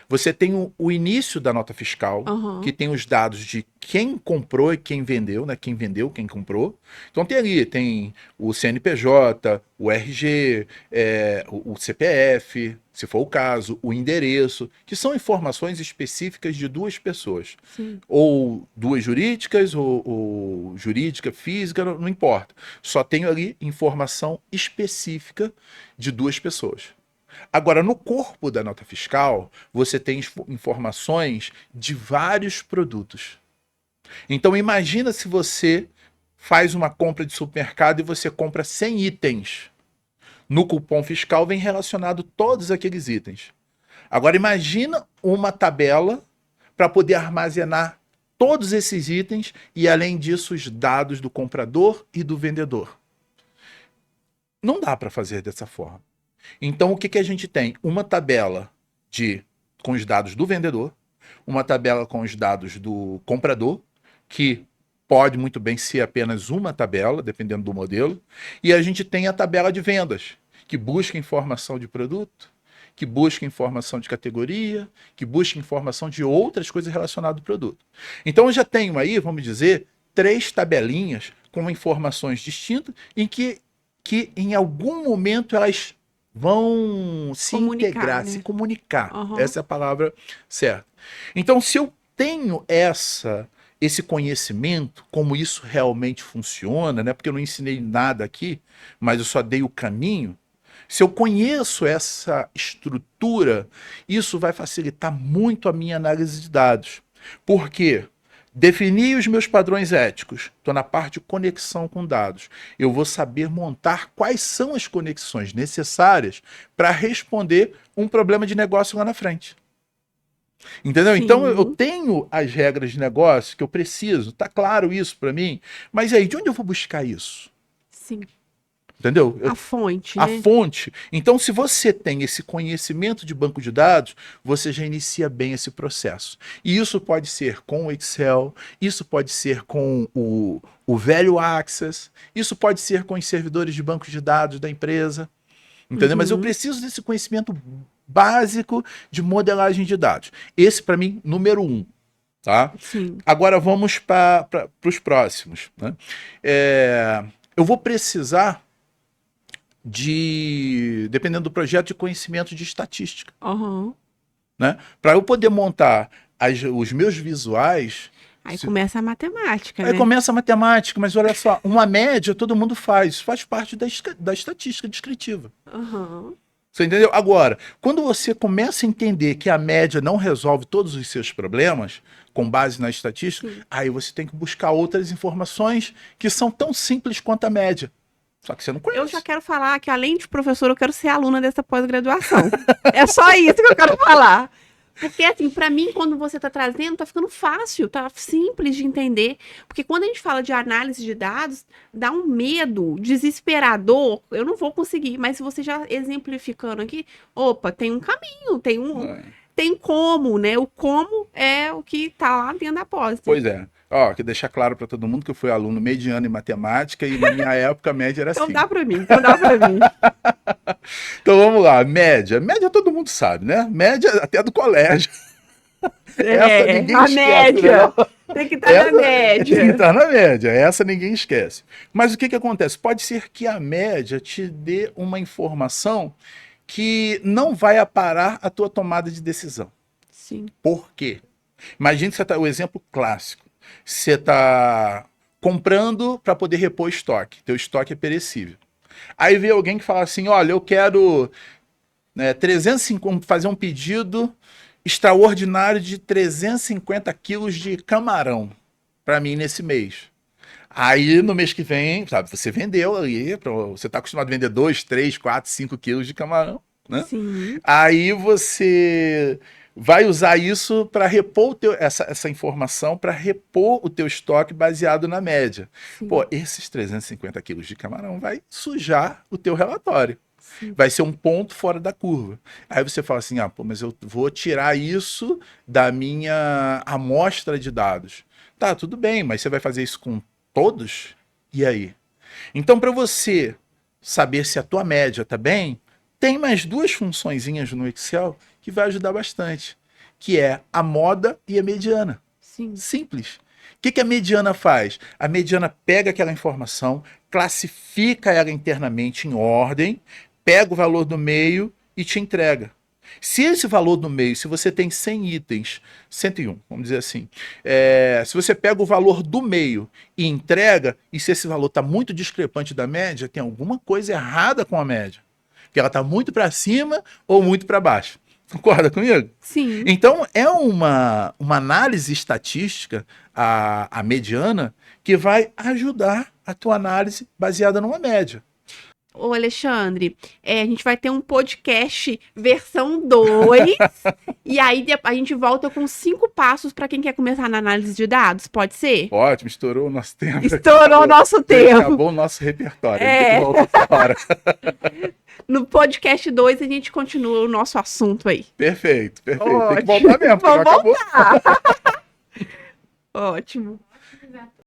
Você tem o início da nota fiscal, que tem os dados de quem comprou e quem vendeu, né? Quem vendeu, quem comprou. Então tem o CNPJ, o RG, o CPF, se for o caso, o endereço, que são informações específicas de duas pessoas. Sim. Ou duas jurídicas, ou jurídica, física, não importa. Só tenho ali informação específica de duas pessoas. Agora, no corpo da nota fiscal, você tem informações de vários produtos. Então, imagina se você faz uma compra de supermercado e você compra 100 itens. No cupom fiscal vem relacionado todos aqueles itens. Agora, imagina uma tabela para poder armazenar todos esses itens e, além disso, os dados do comprador e do vendedor. Não dá para fazer dessa forma. Então, o que a gente tem? Uma tabela com os dados do vendedor, uma tabela com os dados do comprador, que pode muito bem ser apenas uma tabela, dependendo do modelo, e a gente tem a tabela de vendas, que busca informação de produto, que busca informação de categoria, que busca informação de outras coisas relacionadas ao produto. Então, eu já tenho aí, vamos dizer, 3 tabelinhas com informações distintas em que em algum momento elas vão se integrar, né? Se comunicar. Essa é a palavra certa. Então, se eu tenho esse conhecimento, como isso realmente funciona, né? Porque eu não ensinei nada aqui, mas eu só dei o caminho. Se eu conheço essa estrutura, isso vai facilitar muito a minha análise de dados. Por quê? Definir os meus padrões éticos. Estou na parte de conexão com dados. Eu vou saber montar quais são as conexões necessárias para responder um problema de negócio lá na frente. Entendeu? Sim. Então eu tenho as regras de negócio que eu preciso. Tá claro isso para mim? Mas aí, de onde eu vou buscar isso? Sim. Entendeu? A fonte, A né? fonte. Então, se você tem esse conhecimento de banco de dados, você já inicia bem esse processo. E isso pode ser com o Excel, isso pode ser com o Value Access, isso pode ser com os servidores de banco de dados da empresa. Entendeu? Mas eu preciso desse conhecimento básico de modelagem de dados. Esse, para mim, número 1. Tá? Sim. Agora vamos para os próximos. Né? Eu vou precisar dependendo do projeto, de conhecimento de estatística. Né? Para eu poder montar os meus visuais... Aí começa a matemática, né? Aí começa a matemática, mas olha só, uma média todo mundo faz parte da estatística descritiva. Você entendeu? Agora, quando você começa a entender que a média não resolve todos os seus problemas, com base na estatística, aí você tem que buscar outras informações que são tão simples quanto a média. Só que você não conhece. Eu já quero falar que, além de professora, eu quero ser aluna dessa pós-graduação. É só isso que eu quero falar. Porque, assim, para mim, quando você tá trazendo, tá ficando fácil, tá simples de entender. Porque quando a gente fala de análise de dados, dá um medo desesperador. Eu não vou conseguir, mas se você já exemplificando aqui, opa, tem um caminho, tem como, né? O como é o que tá lá dentro da pós. Pois é. Ó, que deixar claro para todo mundo que eu fui aluno mediano em matemática e na minha época a média era assim. Então dá para mim, então dá para mim. Então vamos lá, média. Média todo mundo sabe, né? Média até do colégio. Essa ninguém esquece, média. Né? Tem que estar na média. Tem que estar na média. Essa ninguém esquece. Mas o que acontece? Pode ser que a média te dê uma informação que não vai aparar a tua tomada de decisão. Sim. Por quê? Imagine que o exemplo clássico. Você está comprando para poder repor estoque. Teu estoque é perecível. Aí vem alguém que fala assim, olha, eu quero 350, fazer um pedido extraordinário de 350 quilos de camarão para mim nesse mês. Aí no mês que vem, sabe, você vendeu ali, você está acostumado a vender 2, 3, 4, 5 quilos de camarão, né? Sim. Aí você vai usar isso para repor essa informação, para repor o teu estoque baseado na média. Sim. Pô, esses 350 quilos de camarão vai sujar o teu relatório. Sim. Vai ser um ponto fora da curva. Aí você fala assim, pô, mas eu vou tirar isso da minha amostra de dados. Tá, tudo bem, mas você vai fazer isso com todos? E aí? Então, para você saber se a tua média tá bem, tem mais duas funçõezinhas no Excel que vai ajudar bastante, que é a moda e a mediana. Sim. Simples. O que a mediana faz? A mediana pega aquela informação, classifica ela internamente em ordem, pega o valor do meio e te entrega. Se esse valor do meio, se você tem 100 itens, 101, vamos dizer assim, se você pega o valor do meio e entrega, e se esse valor está muito discrepante da média, tem alguma coisa errada com a média. Que ela está muito para cima ou muito para baixo. Concorda comigo? Sim. Então, é uma análise estatística, a mediana, que vai ajudar a tua análise baseada numa média. Ô, Alexandre, a gente vai ter um podcast versão 2, e aí a gente volta com 5 passos para quem quer começar na análise de dados, pode ser? Ótimo, estourou o nosso tempo. Estourou o nosso tempo. Acabou o nosso repertório. A gente volta outra hora. No podcast 2 a gente continua o nosso assunto aí. Perfeito, perfeito. Ótimo. Tem que voltar mesmo, porque não acabou. Ótimo.